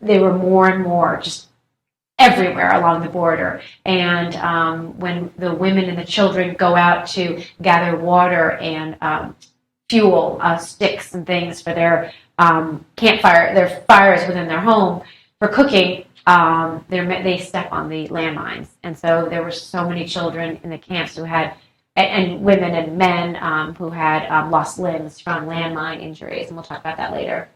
they were more and more just everywhere along the border. And when the women and the children go out to gather water and fuel, sticks and things for their their fires within their home for cooking, they step on the landmines. And so there were so many children in the camps who had, and women and men who had lost limbs from landmine injuries. And we'll talk about that later.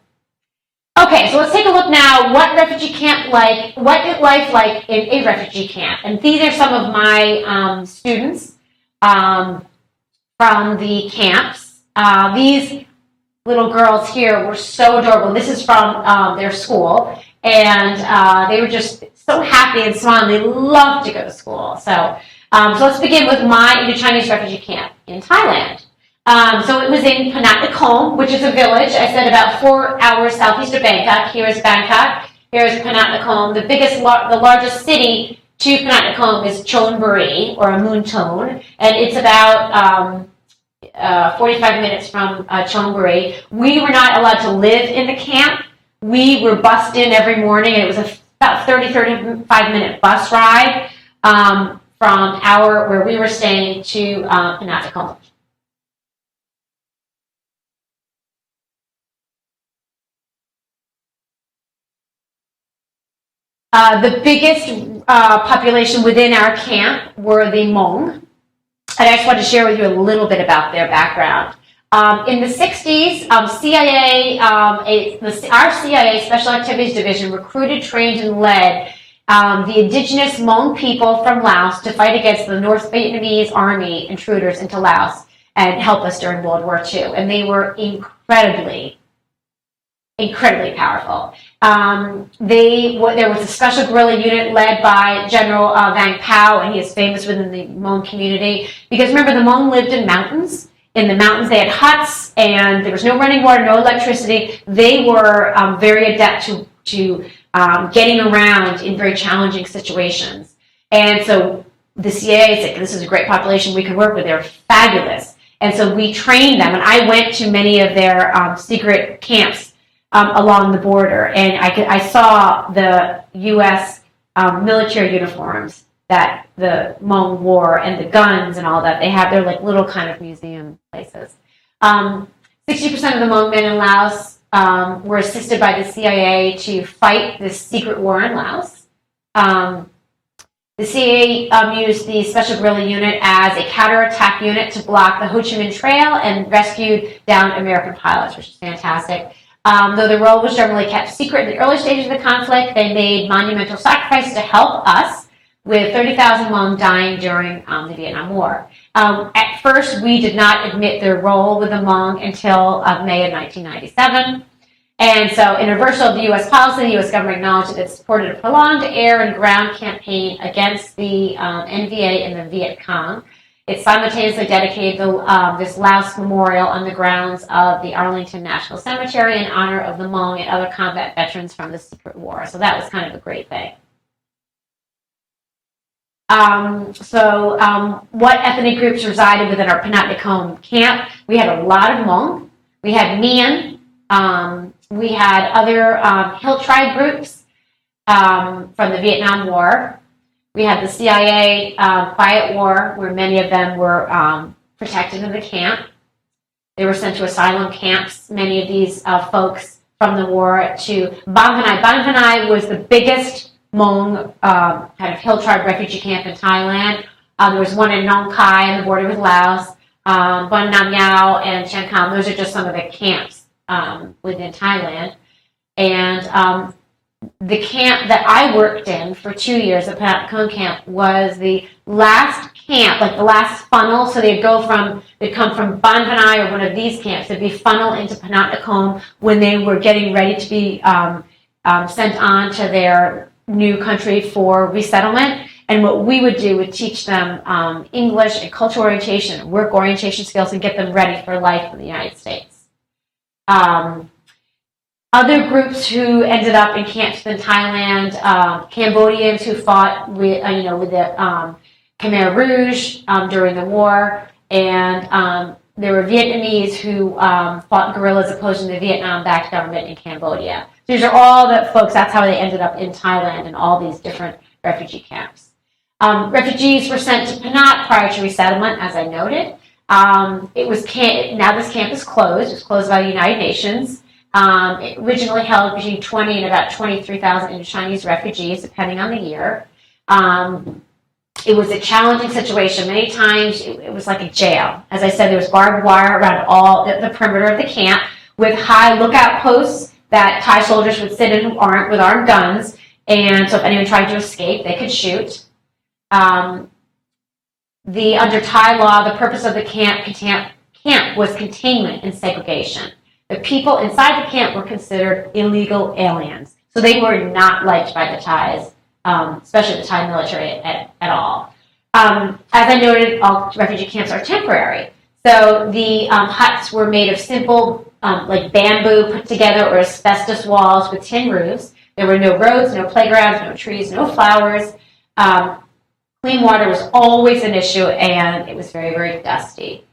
Okay, so let's take a look now. What refugee camp like? What is life like in a refugee camp? And these are some of my students from the camps. These little girls here were so adorable. This is from their school, and they were just so happy and smiling. They loved to go to school. So let's begin with my Indo-Chinese refugee camp in Thailand. So it was in Phanat Nikhom, which is a village, I said, about 4 hours southeast of Bangkok. Here is Bangkok. Here is Phanat Nikhom. The largest city to Phanat Nikhom is Chonburi, or Amunton, and it's about 45 minutes from Chonburi. We were not allowed to live in the camp. We were bussed in every morning, and it was about 35-minute bus ride from where we were staying to Phanat Nikhom. The biggest population within our camp were the Hmong, and I just wanted to share with you a little bit about their background. In the 60s, our CIA Special Activities Division recruited, trained, and led the indigenous Hmong people from Laos to fight against the North Vietnamese army intruders into Laos and help us during World War II. And they were incredibly powerful. There was a special guerrilla unit led by General Vang Pao, and he is famous within the Hmong community because remember, the Hmong lived in mountains. In the mountains, they had huts, and there was no running water, no electricity. They were very adept to getting around in very challenging situations. And so the CIA said, this is a great population we can work with. They're fabulous. And so we trained them, and I went to many of their secret camps along the border, and I saw the U.S. Military uniforms that the Hmong wore and the guns and all that. They have their like little kind of museum places. 60% of the Hmong men in Laos were assisted by the CIA to fight this secret war in Laos. The CIA used the Special Guerrilla Unit as a counterattack unit to block the Ho Chi Minh Trail and rescued downed American pilots, which is fantastic. Though the role was generally kept secret in the early stages of the conflict, they made monumental sacrifices to help us, with 30,000 Hmong dying during the Vietnam War. At first, we did not admit their role with the Hmong until May of 1997. And so, in reversal of the U.S. policy, the U.S. government acknowledged that it supported a prolonged air and ground campaign against the NVA and the Viet Cong. It simultaneously dedicated this Laos memorial on the grounds of the Arlington National Cemetery in honor of the Hmong and other combat veterans from the secret war. So that was kind of a great thing. What ethnic groups resided within our Phanat Nikhom camp? We had a lot of Hmong. We had Mien. We had other hill tribe groups from the Vietnam War. We had the CIA Quiet War, where many of them were protected in the camp. They were sent to asylum camps, many of these folks from the war, to Bang Hanai. Bang Hanai was the biggest Hmong kind of hill tribe refugee camp in Thailand. There was one in Nong Khai on the border with Laos, Bon Nam Yao, and Chiang Kham. Those are just some of the camps within Thailand. And the camp that I worked in for 2 years, the Paj Ntaub camp, was the last camp, like the last funnel. So they'd come from Ban Hanai or one of these camps. They'd be funneled into Phanat Nikhom when they were getting ready to be sent on to their new country for resettlement. And what we would do would teach them English and cultural orientation, work orientation skills, and get them ready for life in the United States. Other groups who ended up in camps in Thailand, Cambodians who fought with the Khmer Rouge during the war, and there were Vietnamese who fought guerrillas opposing the Vietnam-backed government in Cambodia. These are all the folks. That's how they ended up in Thailand in all these different refugee camps. Refugees were sent to Phanat prior to resettlement, as I noted. Now this camp is closed. It was closed by the United Nations. It originally held between 20 and about 23,000 Chinese refugees, depending on the year. It was a challenging situation. Many times it was like a jail. As I said, there was barbed wire around all the perimeter of the camp with high lookout posts that Thai soldiers would sit in with armed guns, and so if anyone tried to escape, they could shoot. Under Thai law, the purpose of the camp was containment and segregation. The people inside the camp were considered illegal aliens, so they were not liked by the Thais, especially the Thai military at all. As I noted, all refugee camps are temporary. So the huts were made of simple, like bamboo put together or asbestos walls with tin roofs. There were no roads, no playgrounds, no trees, no flowers. Clean water was always an issue, and it was very, very dusty.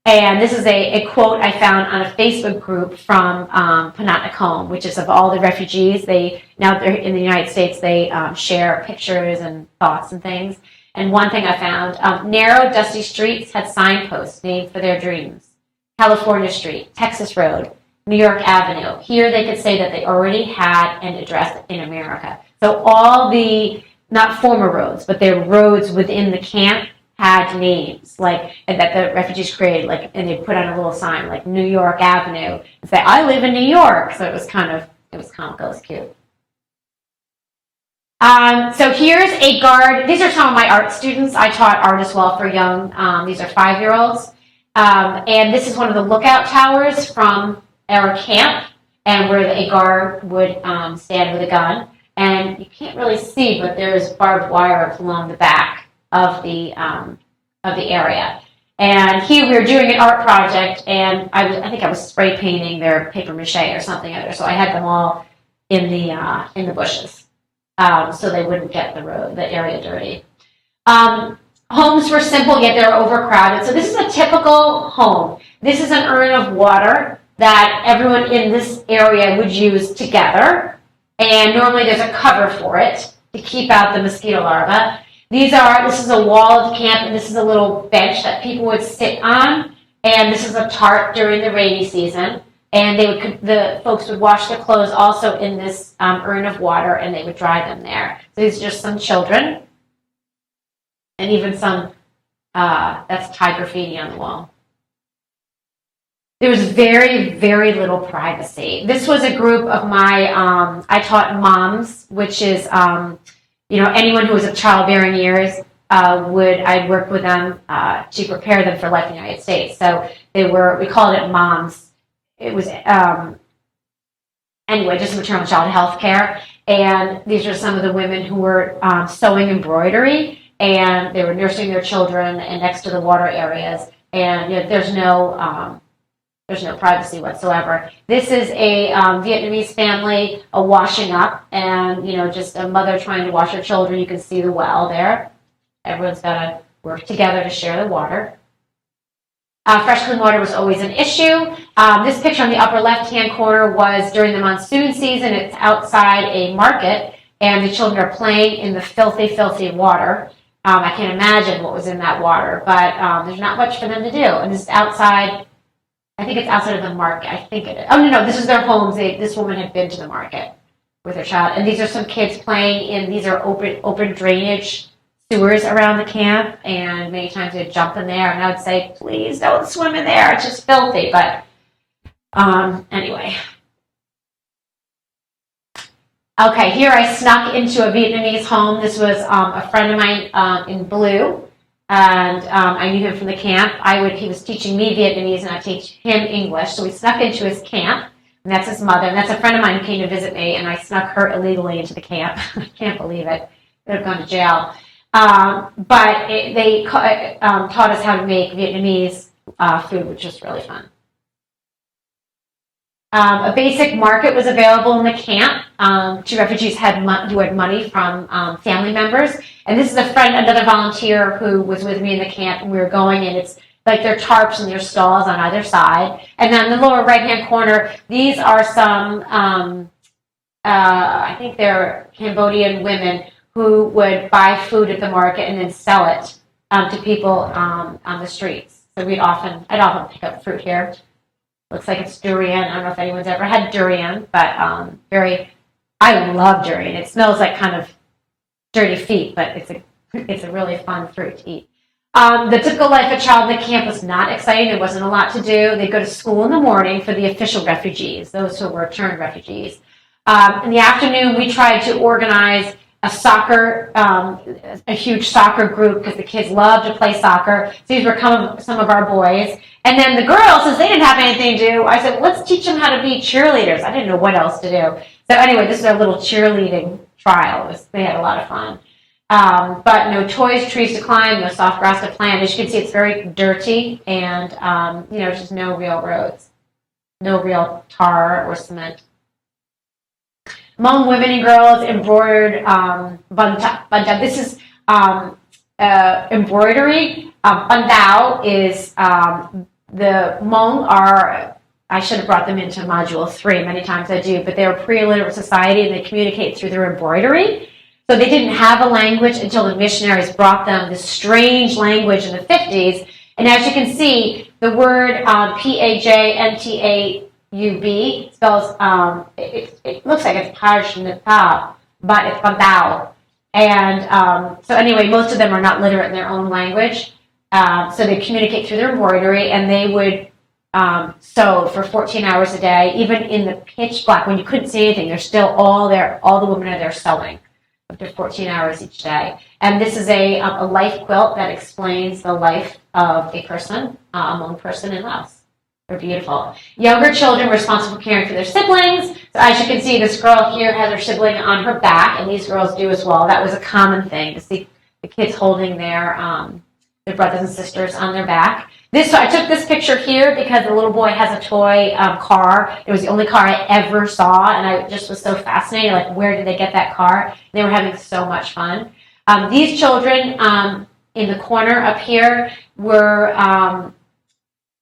And this is a quote I found on a Facebook group from Phanat Nikhom, which is of all the refugees. Now they're in the United States, they share pictures and thoughts and things. And one thing I found, narrow, dusty streets had signposts named for their dreams. California Street, Texas Road, New York Avenue. Here they could say that they already had an address in America. So all the, not former roads, but their roads within the camp had names, like, and that the refugees created, like, and they put on a little sign, like New York Avenue, and say, I live in New York. So it was comical, it was cute. So here's a guard. These are some of my art students. I taught art as well for young. These are 5-year-olds. And this is one of the lookout towers from our camp, and where a guard would stand with a gun. And you can't really see, but there's barbed wire along the back of the area. And here we were doing an art project, and I think I was spray painting their paper mache or something other. So I had them all in the bushes. So they wouldn't get the area dirty. Homes were simple, yet they were overcrowded. So this is a typical home. This is an urn of water that everyone in this area would use together. And normally there's a cover for it to keep out the mosquito larvae. This is a wall of the camp, and this is a little bench that people would sit on. And this is a tarp during the rainy season. And the folks would wash their clothes also in this urn of water, and they would dry them there. So these are just some children, and even some, that's Thai graffiti on the wall. There was very, very little privacy. This was a group of my, I taught moms, which is, anyone who was of childbearing years, I'd work with them to prepare them for life in the United States. So we called it moms. It was, just maternal child health care. And these are some of the women who were sewing embroidery, and they were nursing their children and next to the water areas. And there's no privacy whatsoever. This is a Vietnamese family washing up, and just a mother trying to wash her children. You can see the well there. Everyone's got to work together to share the water. Fresh clean water was always an issue. This picture on the upper left-hand corner was during the monsoon season. It's outside a market, and the children are playing in the filthy, filthy water. I can't imagine what was in that water, but there's not much for them to do. And this is outside, I think it's outside of the market. I think it is. Oh, no, this is their homes. This woman had been to the market with her child. And these are some kids playing in, these are open drainage sewers around the camp, and many times they'd jump in there, and I would say, please don't swim in there, it's just filthy. But anyway. Okay, here I snuck into a Vietnamese home. This was a friend of mine in blue, and I knew him from the camp. He was teaching me Vietnamese, and I teach him English. So we snuck into his camp, and that's his mother, and that's a friend of mine who came to visit me, and I snuck her illegally into the camp. I can't believe it. Could have gone to jail. But they taught us how to make Vietnamese food, which was really fun. A basic market was available in the camp to refugees who had money from family members. And this is another volunteer who was with me in the camp, and we were going, and it's like their tarps and their stalls on either side. And then in the lower right-hand corner, these are some, I think they're Cambodian women who would buy food at the market and then sell it to people on the streets. So I'd often pick up fruit here. Looks like it's durian. I don't know if anyone's ever had durian, but I love durian. It smells like kind of dirty feet, but it's a really fun fruit to eat. The typical life of a child in the camp was not exciting. There wasn't a lot to do. They'd go to school in the morning for the official refugees, those who were returned refugees. In the afternoon, we tried to organize a soccer, a huge soccer group because the kids love to play soccer. So these were some of our boys. And then the girls, since they didn't have anything to do, I said, let's teach them how to be cheerleaders. I didn't know what else to do. So anyway, this is our little cheerleading trial. They had a lot of fun. But no toys, trees to climb, no soft grass to plant. As you can see, it's very dirty and, just no real roads, no real tar or cement. Hmong women and girls embroidered Paj Ntaub. This is embroidery. Paj Ntaub is the Hmong are, I should have brought them into Module 3, many times I do, but they're a pre-illiterate society and they communicate through their embroidery. So they didn't have a language until the missionaries brought them this strange language in the 50s. And as you can see, the word Paj Ntaub spells, it looks like it's Paj Ntaub, but it's Paj Ntaub. And so anyway, most of them are not literate in their own language. So they communicate through their embroidery, and they would sew for 14 hours a day, even in the pitch black, when you couldn't see anything. They're still all there, all the women are there sewing up to 14 hours each day. And this is a life quilt that explains the life of a person, a Hmong person in Laos. They're beautiful. Younger children responsible for caring for their siblings. So as you can see, this girl here has her sibling on her back, and these girls do as well. That was a common thing, to see the kids holding their brothers and sisters on their back. So I took this picture here because the little boy has a toy car. It was the only car I ever saw, and I just was so fascinated, like, where did they get that car? They were having so much fun. These children in the corner up here were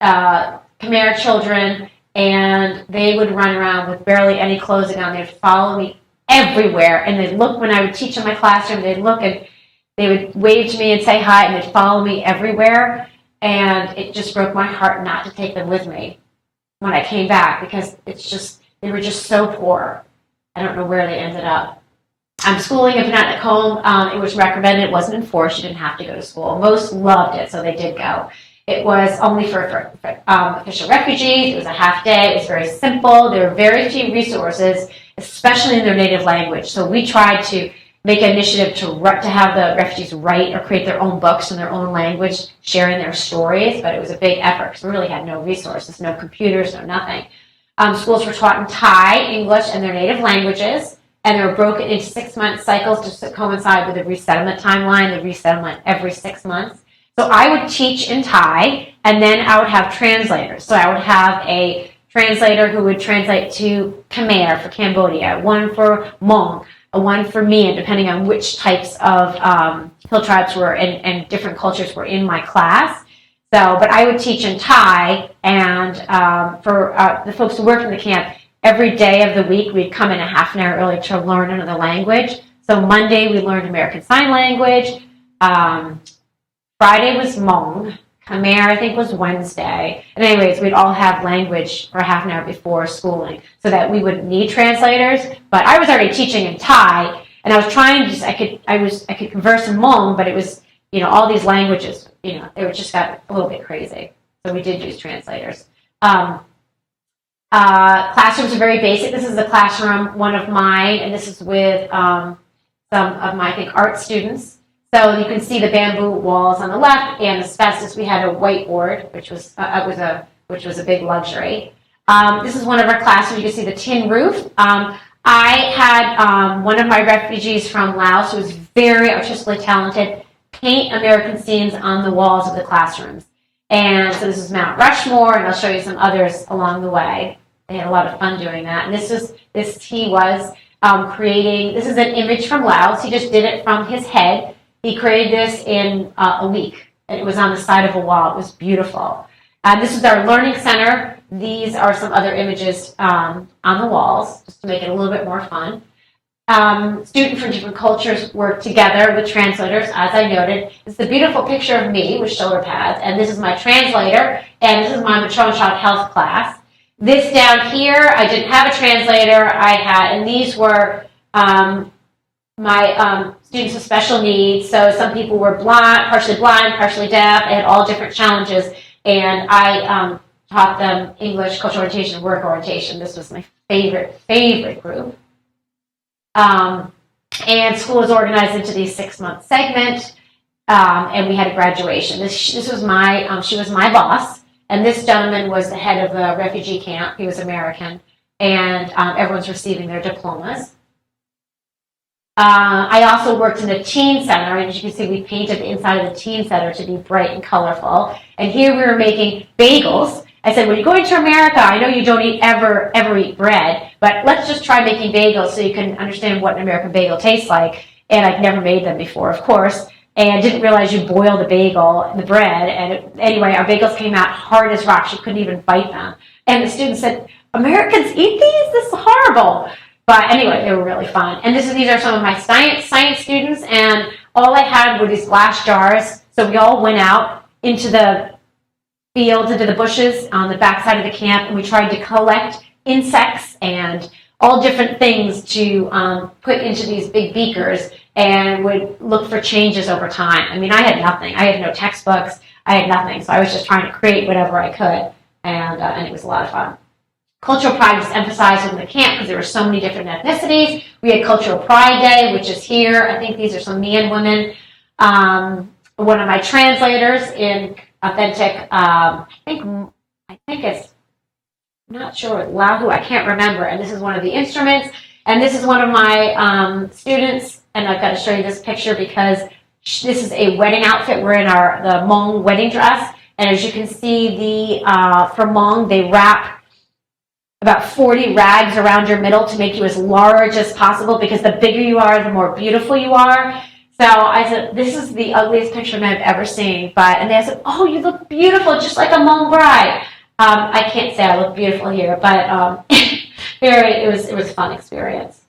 Khmer children, and they would run around with barely any clothing on. They'd follow me everywhere, and they'd look when I would teach in my classroom. They'd look and they would wave to me and say hi, and they'd follow me everywhere. And it just broke my heart not to take them with me when I came back, because they were just so poor. I don't know where they ended up. Schooling in Phanat Nikhom, it was recommended. It wasn't enforced. You didn't have to go to school. Most loved it, so they did go. It was only for official refugees. It was a half day. It was very simple. There were very few resources, especially in their native language. So we tried to make an initiative to have the refugees write or create their own books in their own language, sharing their stories, but it was a big effort because we really had no resources, no computers, no nothing. Schools were taught in Thai, English, and their native languages, and they were broken into 6-month cycles to coincide with the resettlement timeline, the resettlement every 6 months. So I would teach in Thai, and then I would have translators. So I would have a translator who would translate to Khmer for Cambodia, one for Hmong, one for Mien, depending on which types of hill tribes were and different cultures were in my class. But I would teach in Thai, and for the folks who worked in the camp, every day of the week we'd come in a half an hour early to learn another language. So Monday we learned American Sign Language. Friday was Hmong. Khmer, I think, was Wednesday. And anyways, we'd all have language for half an hour before schooling so that we wouldn't need translators. But I was already teaching in Thai, and I was trying to I could converse in Hmong, but it was, all these languages, it just got a little bit crazy. So we did use translators. Classrooms are very basic. This is the classroom, one of mine, and this is with some of my, I think, art students. So you can see the bamboo walls on the left, and asbestos. We had a whiteboard, which was a big luxury. This is one of our classrooms. You can see the tin roof. I had one of my refugees from Laos, who was very artistically talented, paint American scenes on the walls of the classrooms. And so this is Mount Rushmore, and I'll show you some others along the way. They had a lot of fun doing that. And he was creating. This is an image from Laos. He just did it from his head. He created this in a week, and it was on the side of a wall. It was beautiful. This is our learning center. These are some other images on the walls, just to make it a little bit more fun. Students from different cultures work together with translators, as I noted. It's a beautiful picture of me with shoulder pads, and this is my translator, and this is my maternal child health class. This down here, I didn't have a translator. And these were my students with special needs. So some people were blind, partially deaf. They had all different challenges. And I taught them English, cultural orientation, and work orientation. This was my favorite group. And school was organized into these 6-month segments. And we had a graduation. This was my, she was my boss. And this gentleman was the head of the refugee camp. He was American. And everyone's receiving their diplomas. I also worked in the teen center, and as you can see, we painted the inside of the teen center to be bright and colorful. And here we were making bagels. I said, when you go into America, I know you don't ever eat bread, but let's just try making bagels so you can understand what an American bagel tastes like. And I'd never made them before, of course, and didn't realize you boil the bagel and the bread. And anyway, our bagels came out hard as rocks. You couldn't even bite them. And the students said, Americans eat these? This is horrible. But anyway, they were really fun. And these are some of my science students, and all I had were these glass jars. So we all went out into the fields, into the bushes on the backside of the camp, and we tried to collect insects and all different things to put into these big beakers, and would look for changes over time. I mean, I had nothing. I had no textbooks. I had nothing. So I was just trying to create whatever I could, and it was a lot of fun. Cultural pride was emphasized in the camp because there were so many different ethnicities. We had Cultural Pride Day, which is here. I think these are some Mien women. One of my translators in authentic, I think it's, I'm not sure, Lahu, I can't remember. And this is one of the instruments. And this is one of my students. And I've got to show you this picture because this is a wedding outfit. We're in the Hmong wedding dress. And as you can see, for Hmong, they wrap about 40 rags around your middle to make you as large as possible, because the bigger you are, the more beautiful you are. So I said, this is the ugliest picture I've ever seen. And they said, oh, you look beautiful, just like a Hmong bride. I can't say I look beautiful here, but it was a fun experience.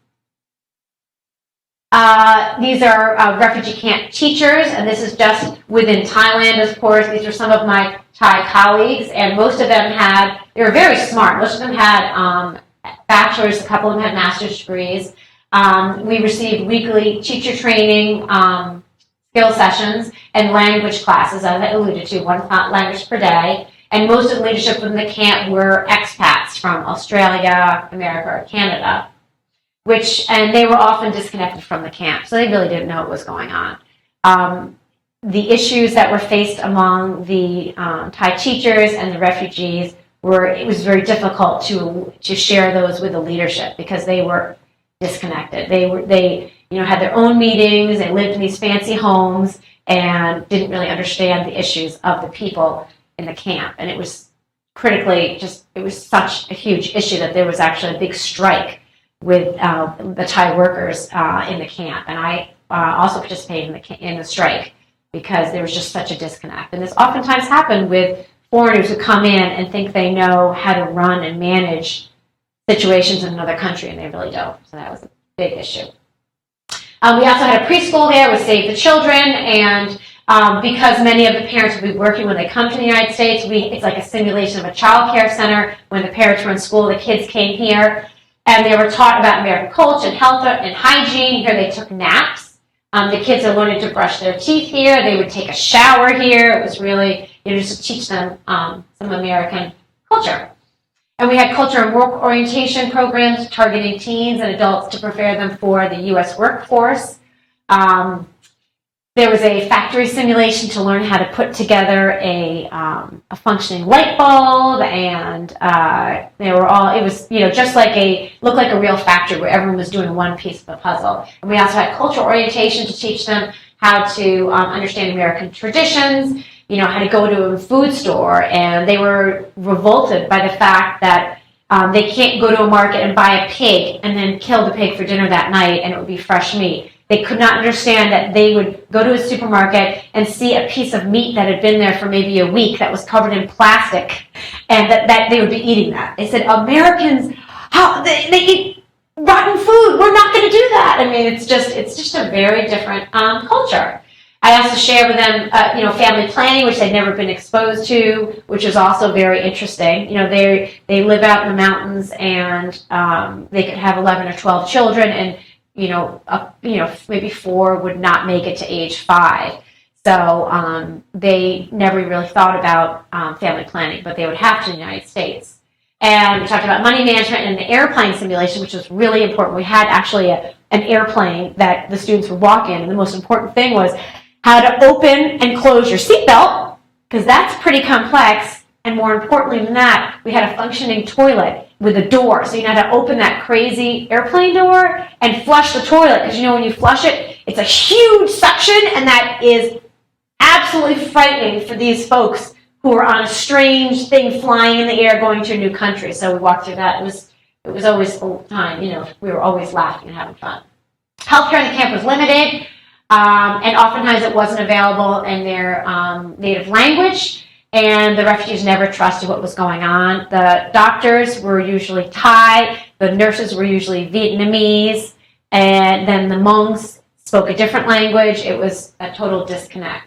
These are refugee camp teachers, and this is just within Thailand, of course. These are some of my Thai colleagues, and most of them they were very smart. Most of them had bachelor's, a couple of them had master's degrees. We received weekly teacher training, skill sessions, and language classes, as I alluded to, one language per day. And most of the leadership in the camp were expats from Australia, America, or Canada. And they were often disconnected from the camp, so they really didn't know what was going on. The issues that were faced among the Thai teachers and the refugees it was very difficult to share those with the leadership because they were disconnected. They had their own meetings, they lived in these fancy homes, and didn't really understand the issues of the people in the camp. And it was it was such a huge issue that there was actually a big strike with the Thai workers in the camp, and I also participated in the strike because there was just such a disconnect. And this oftentimes happened with foreigners who come in and think they know how to run and manage situations in another country, and they really don't. So that was a big issue. We also had a preschool there with Save the Children, and because many of the parents will be working when they come to the United States, it's like a simulation of a child care center. When the parents were in school, the kids came here. And they were taught about American culture and health and hygiene. Here they took naps. The kids are learning to brush their teeth here. They would take a shower here. It was really, just to teach them some American culture. And we had culture and work orientation programs targeting teens and adults to prepare them for the U.S. workforce. There was a factory simulation to learn how to put together a functioning light bulb, and it was just looked like a real factory where everyone was doing one piece of the puzzle. And we also had cultural orientation to teach them how to understand American traditions, how to go to a food store, and they were revolted by the fact that they can't go to a market and buy a pig and then kill the pig for dinner that night and it would be fresh meat. They could not understand that they would go to a supermarket and see a piece of meat that had been there for maybe a week that was covered in plastic, and that they would be eating that. They said, Americans, they eat rotten food. We're not going to do that. I mean, it's just a very different culture. I also shared with them, family planning, which they'd never been exposed to, which is also very interesting. They live out in the mountains, and they could have 11 or 12 children, and maybe 4 would not make it to age 5. So they never really thought about family planning, but they would have to in the United States. And we talked about money management and the airplane simulation, which was really important. We had actually an airplane that the students would walk in, and the most important thing was how to open and close your seatbelt, because that's pretty complex. And more importantly than that, we had a functioning toilet with a door. So you had to open that crazy airplane door and flush the toilet, because when you flush it, it's a huge suction, and that is absolutely frightening for these folks who are on a strange thing flying in the air going to a new country. So we walked through that. It was always a time, we were always laughing and having fun. Healthcare in the camp was limited, and oftentimes it wasn't available in their native language, and the refugees never trusted what was going on. The doctors were usually Thai, the nurses were usually Vietnamese, and then the monks spoke a different language. It was a total disconnect.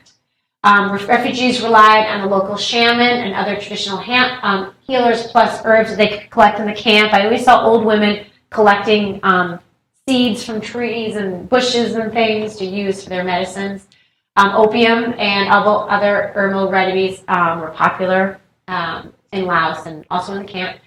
Refugees relied on the local shaman and other traditional healers, plus herbs that they could collect in the camp. I always saw old women collecting seeds from trees and bushes and things to use for their medicines. Opium and other herbal remedies were popular in Laos and also in the camp.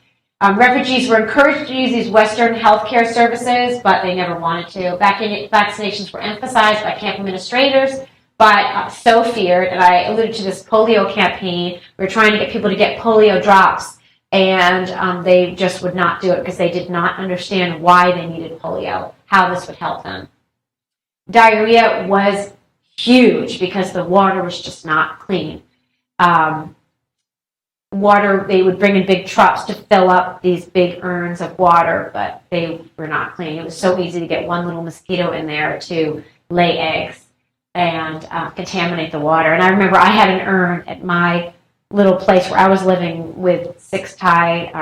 Refugees were encouraged to use these Western healthcare services, but they never wanted to. Vaccinations were emphasized by camp administrators, but so feared, and I alluded to this polio campaign. We were trying to get people to get polio drops, and they just would not do it because they did not understand why they needed polio, how this would help them. Diarrhea was huge because the water was just not clean. Water, they would bring in big trucks to fill up these big urns of water, but they were not clean. It was so easy to get one little mosquito in there to lay eggs and contaminate the water. And I remember I had an urn at my little place where I was living with six Thai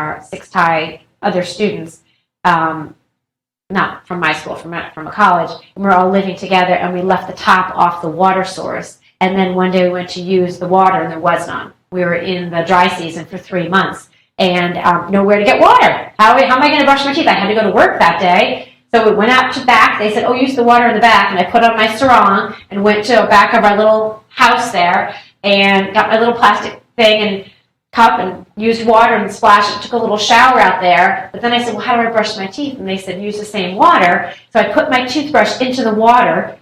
other students, not from my school, from a college. And we were all living together, and we left the top off the water source. And then one day we went to use the water, and there was none. We were in the dry season for 3 months, and nowhere to get water. How am I going to brush my teeth? I had to go to work that day. So we went out to back. They said, oh, use the water in the back. And I put on my sarong and went to the back of our little house there and got my little plastic thing and cup and used water and splashed it. Took a little shower out there. But then I said, well, how do I brush my teeth? And they said, use the same water. So I put my toothbrush into the water,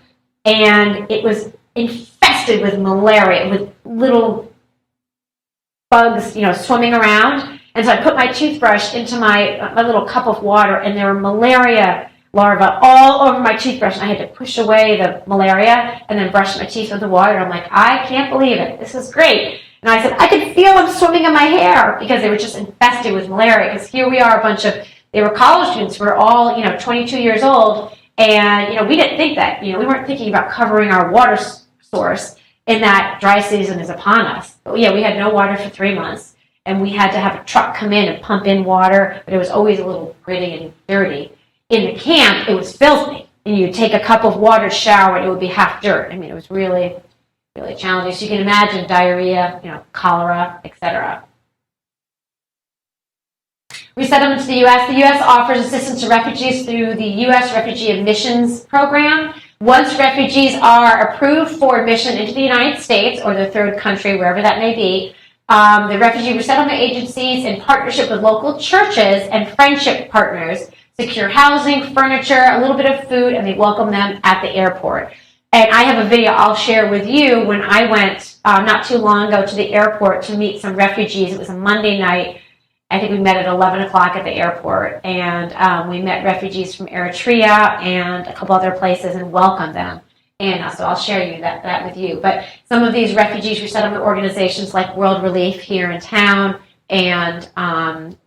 and it was infested with malaria, with little bugs, swimming around. And so I put my toothbrush into my little cup of water, and there were malaria larvae all over my toothbrush, and I had to push away the malaria and then brush my teeth with the water. I'm like, I can't believe it. This is great. And I said, I could feel them swimming in my hair because they were just infested with malaria. Because here we are, they were college students. We were all, 22 years old, and, we didn't think that. We weren't thinking about covering our water source in that dry season is upon us. But yeah, we had no water for 3 months, and we had to have a truck come in and pump in water, but it was always a little gritty and dirty. In the camp, it was filthy, and you'd take a cup of water to shower, and it would be half dirt. I mean, it was really, really challenging. So you can imagine diarrhea, cholera, etc. Resettlement to the U.S. The U.S. offers assistance to refugees through the U.S. Refugee Admissions Program. Once refugees are approved for admission into the United States or their third country, wherever that may be, the Refugee Resettlement Agencies, in partnership with local churches and friendship partners, secure housing, furniture, a little bit of food, and they welcome them at the airport. And I have a video I'll share with you when I went not too long ago to the airport to meet some refugees. It was a Monday night. I think we met at 11 o'clock at the airport, and we met refugees from Eritrea and a couple other places and welcomed them. And so I'll share that with you. But some of these refugees resettlement organizations like World Relief here in town and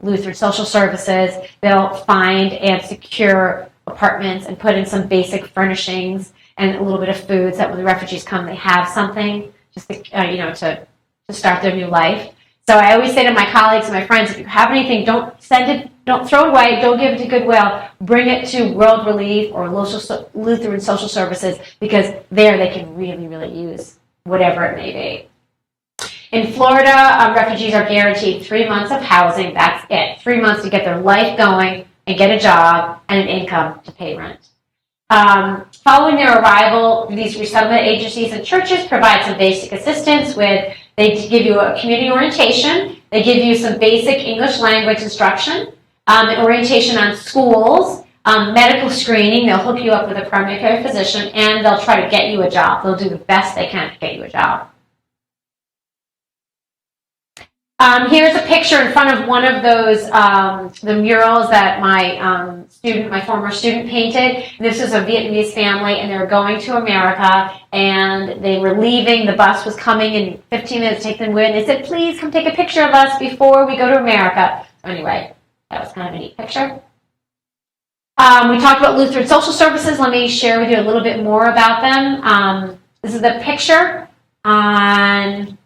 Lutheran Social Services, they'll find and secure apartments and put in some basic furnishings and a little bit of food so that when the refugees come, they have something just to start their new life. So I always say to my colleagues and my friends, if you have anything, don't send it, don't throw it away, don't give it to Goodwill. Bring it to World Relief or Lutheran Social Services, because there they can really, really use whatever it may be. In Florida, refugees are guaranteed 3 months of housing. That's it. 3 months to get their life going and get a job and an income to pay rent. Following their arrival, these resettlement agencies and churches provide some basic assistance with, they give you a community orientation, they give you some basic English language instruction, orientation on schools, medical screening, they'll hook you up with a primary care physician, and they'll try to get you a job. They'll do the best they can to get you a job. Here's a picture in front of one of those, the murals that my former student painted. This is a Vietnamese family, and they were going to America, and they were leaving. The bus was coming in 15 minutes to take them away, and they said, please come take a picture of us before we go to America. So anyway, that was kind of a neat picture. We talked about Lutheran Social Services. Let me share with you a little bit more about them. This is the picture on,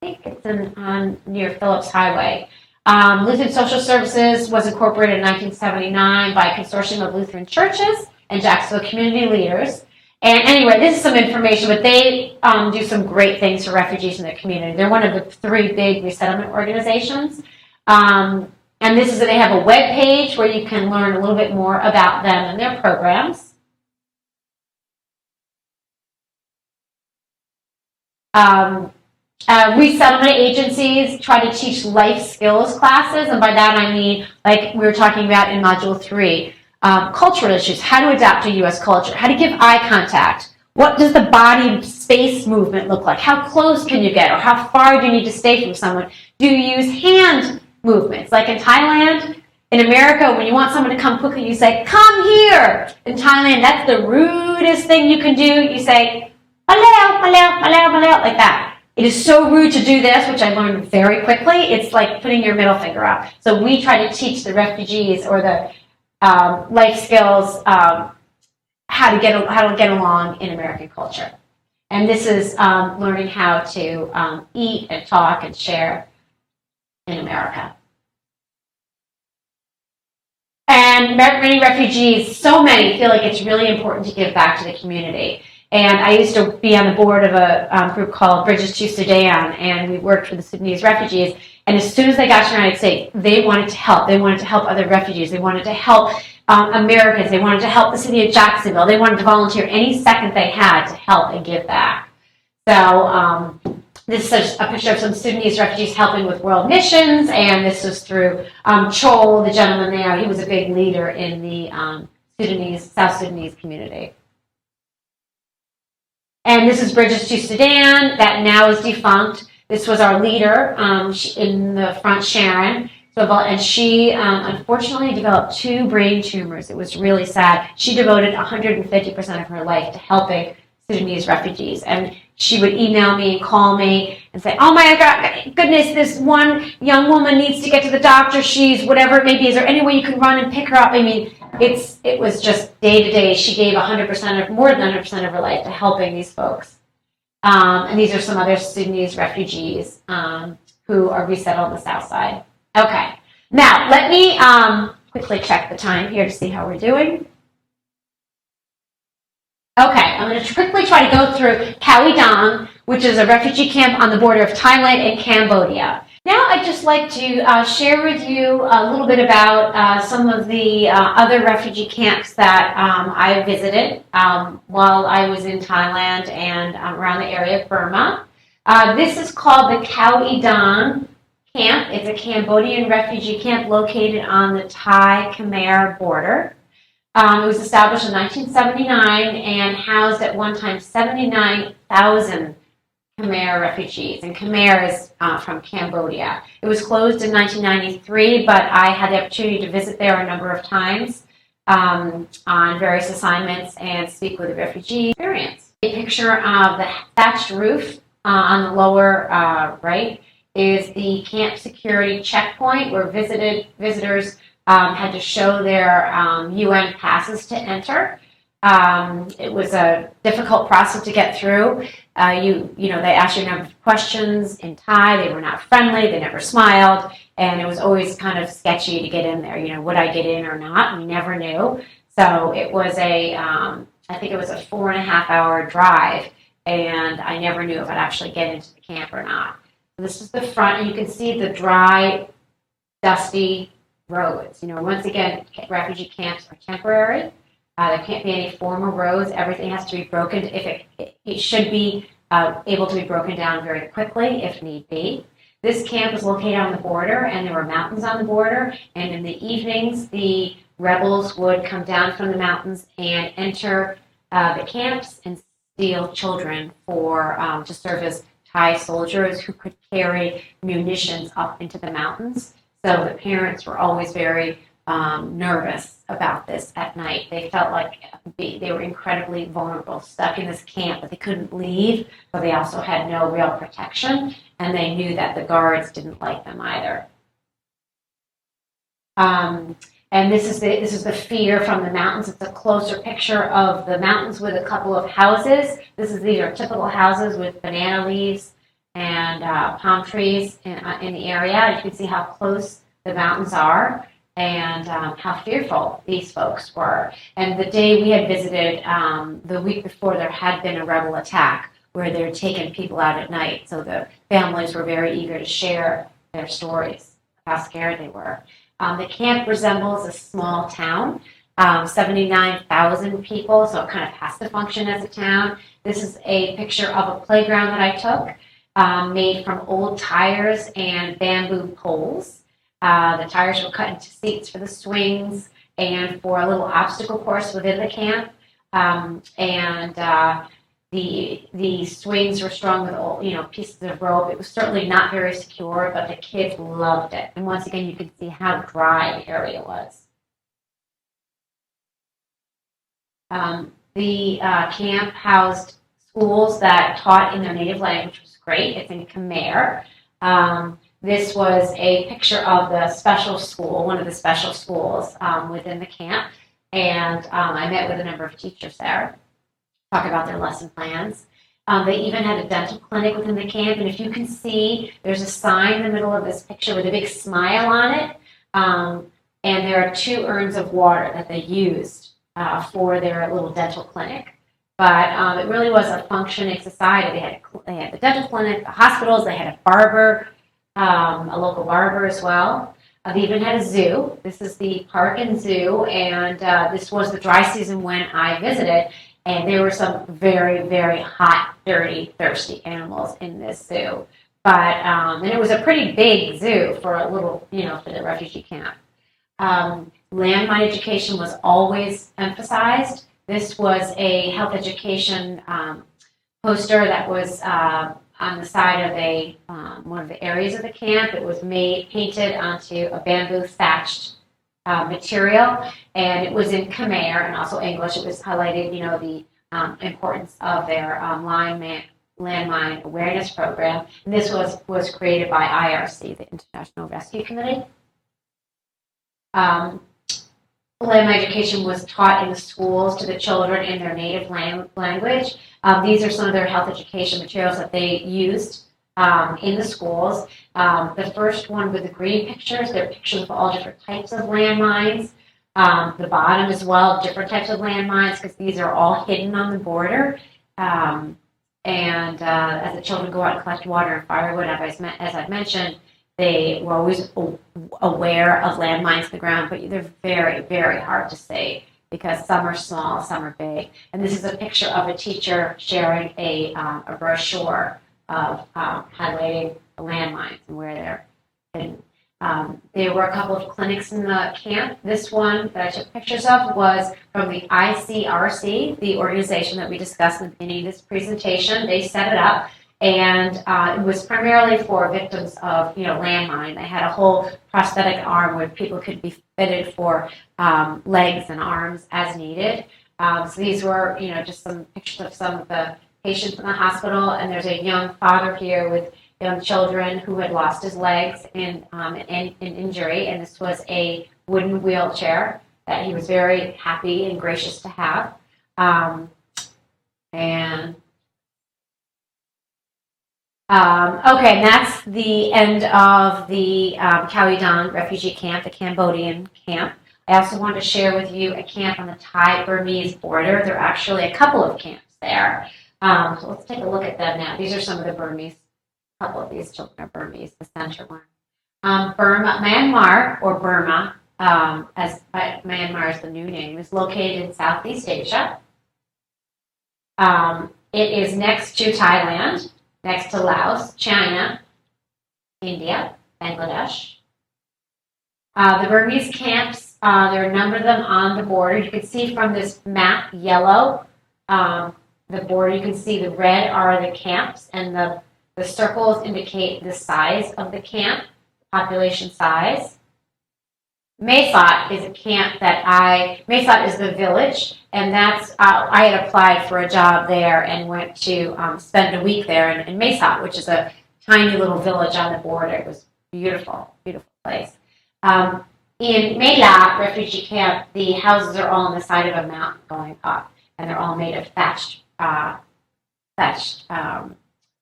I think it's on near Phillips Highway. Lutheran Social Services was incorporated in 1979 by a consortium of Lutheran churches and Jacksonville community leaders. And anyway, this is some information, but they do some great things for refugees in their community. They're one of the 3 big resettlement organizations. And this is that they have a web page where you can learn a little bit more about them and their programs. Resettlement agencies try to teach life skills classes, and by that I mean, like we were talking about in Module 3, cultural issues, how to adapt to U.S. culture, how to give eye contact, what does the body space movement look like, how close can you get, or how far do you need to stay from someone, do you use hand movements, like in Thailand. In America, when you want someone to come quickly, you say, come here. In Thailand, that's the rudest thing you can do. You say, maleo, maleo, maleo, maleo, like that. It is so rude to do this, which I learned very quickly. It's like putting your middle finger up. So we try to teach the refugees or the life skills how to get along in American culture. And this is learning how to eat and talk and share in America. And many refugees, so many, feel like it's really important to give back to the community. And I used to be on the board of a group called Bridges to Sudan, and we worked with the Sudanese refugees. And as soon as they got to the United States, they wanted to help. They wanted to help other refugees. They wanted to help Americans. They wanted to help the city of Jacksonville. They wanted to volunteer any second they had to help and give back. So this is a picture of some Sudanese refugees helping with world missions, and this was through Chol, the gentleman there. He was a big leader in the South Sudanese community. And this is Bridges to Sudan, that now is defunct. This was our leader in the front, Sharon. And she unfortunately developed 2 brain tumors. It was really sad. She devoted 150% of her life to helping Sudanese refugees. And she would email me and call me and say, oh my God, goodness, this one young woman needs to get to the doctor. She's whatever it may be. Is there any way you can run and pick her up? I mean, it was just day to day. She gave more than 100% of her life to helping these folks. And these are some other Sudanese refugees who are resettled on the south side. Okay. Now, let me quickly check the time here to see how we're doing. Okay, I'm going to quickly try to go through Khao Dang, which is a refugee camp on the border of Thailand and Cambodia. Now I'd just like to share with you a little bit about some of the other refugee camps that I visited while I was in Thailand and around the area of Burma. This is called the Khao Dang camp. It's a Cambodian refugee camp located on the Thai-Khmer border. It was established in 1979 and housed at one time 79,000 Khmer refugees, and Khmer is from Cambodia. It was closed in 1993, but I had the opportunity to visit there a number of times on various assignments and speak with the refugee experience. A picture of the thatched roof on the lower right is the camp security checkpoint where visitors had to show their UN passes to enter. It was a difficult process to get through. They asked you a number of questions in Thai. They were not friendly. They never smiled, and it was always kind of sketchy to get in there. Would I get in or not? We never knew. So it was I think it was a 4.5-hour drive, and I never knew if I'd actually get into the camp or not. This is the front, and you can see the dry, dusty roads. Once again, refugee camps are temporary. There can't be any formal roads. Everything has to be broken. If it should be able to be broken down very quickly if need be. This camp was located on the border, and there were mountains on the border. And in the evenings, the rebels would come down from the mountains and enter the camps and steal children for to serve as Thai soldiers who could carry munitions up into the mountains. So the parents were always very nervous about this at night. They felt like they were incredibly vulnerable, stuck in this camp, but they couldn't leave, but they also had no real protection, and they knew that the guards didn't like them either. And this is the fear from the mountains. It's a closer picture of the mountains with a couple of houses. These are typical houses with banana leaves and palm trees in the area. You can see how close the mountains are and how fearful these folks were. And the day we had visited, the week before, there had been a rebel attack where they were taking people out at night. So the families were very eager to share their stories, how scared they were. The camp resembles a small town, 79,000 people, so it kind of has to function as a town. This is a picture of a playground that I took, made from old tires and bamboo poles. The tires were cut into seats for the swings and for a little obstacle course within the camp. The swings were strung with old, pieces of rope. It was certainly not very secure, but the kids loved it. And once again, you could see how dry the area was. The camp housed schools that taught in their native language, which was great. It's in Khmer. This was a picture of the special school, one of the special schools within the camp. And I met with a number of teachers there, talk about their lesson plans. They even had a dental clinic within the camp. And if you can see, there's a sign in the middle of this picture with a big smile on it. And there are 2 urns of water that they used for their little dental clinic. But it really was a functioning society. They had the dental clinic, the hospitals, they had a barber, a local barber as well. They even had a zoo. This is the park and zoo, and this was the dry season when I visited, and there were some very, very hot, dirty, thirsty animals in this zoo. But and it was a pretty big zoo for a little, for the refugee camp. Landmine education was always emphasized. This was a health education poster that was on the side of one of the areas of the camp. It was painted onto a bamboo thatched material, and it was in Khmer and also English. It was highlighted, the importance of their landmine awareness program. And this was created by IRC, the International Rescue Committee. Landmine education was taught in the schools to the children in their native language. These are some of their health education materials that they used in the schools. The first one with the green pictures, they're pictures of all different types of landmines. The bottom as well, different types of landmines, because these are all hidden on the border. As the children go out and collect water and firewood, as I've mentioned, they were always aware of landmines in the ground, but they're very, very hard to see because some are small, some are big. And this is a picture of a teacher sharing a brochure of highlighting the landmines and where they're hidden. There were a couple of clinics in the camp. This one that I took pictures of was from the ICRC, the organization that we discussed in the beginning of this presentation. They set it up, and it was primarily for victims of landmine. They had a whole prosthetic arm where people could be fitted for legs and arms as needed. So these were just some pictures of some of the patients in the hospital, and there's a young father here with young children who had lost his legs in an injury, and this was a wooden wheelchair that he was very happy and gracious to have. Okay, and that's the end of the Khao Yai refugee camp, the Cambodian camp. I also wanted to share with you a camp on the Thai-Burmese border. There are actually a couple of camps there. So let's take a look at them now. These are some of the Burmese. A couple of these children are Burmese, the center one. Myanmar, or Burma, as Myanmar is the new name, is located in Southeast Asia. It is next to Thailand, next to Laos, China, India, Bangladesh. The Burmese camps, there are a number of them on the border. You can see from this map, yellow, the border. You can see the red are the camps, and the circles indicate the size of the camp, population size. Mesot is a camp Mesot is the village, and that's, I had applied for a job there and went to spend a week there in Mesot, which is a tiny little village on the border. It was beautiful, beautiful place. In Mela Refugee Camp, the houses are all on the side of a mountain going up, and they're all made of thatched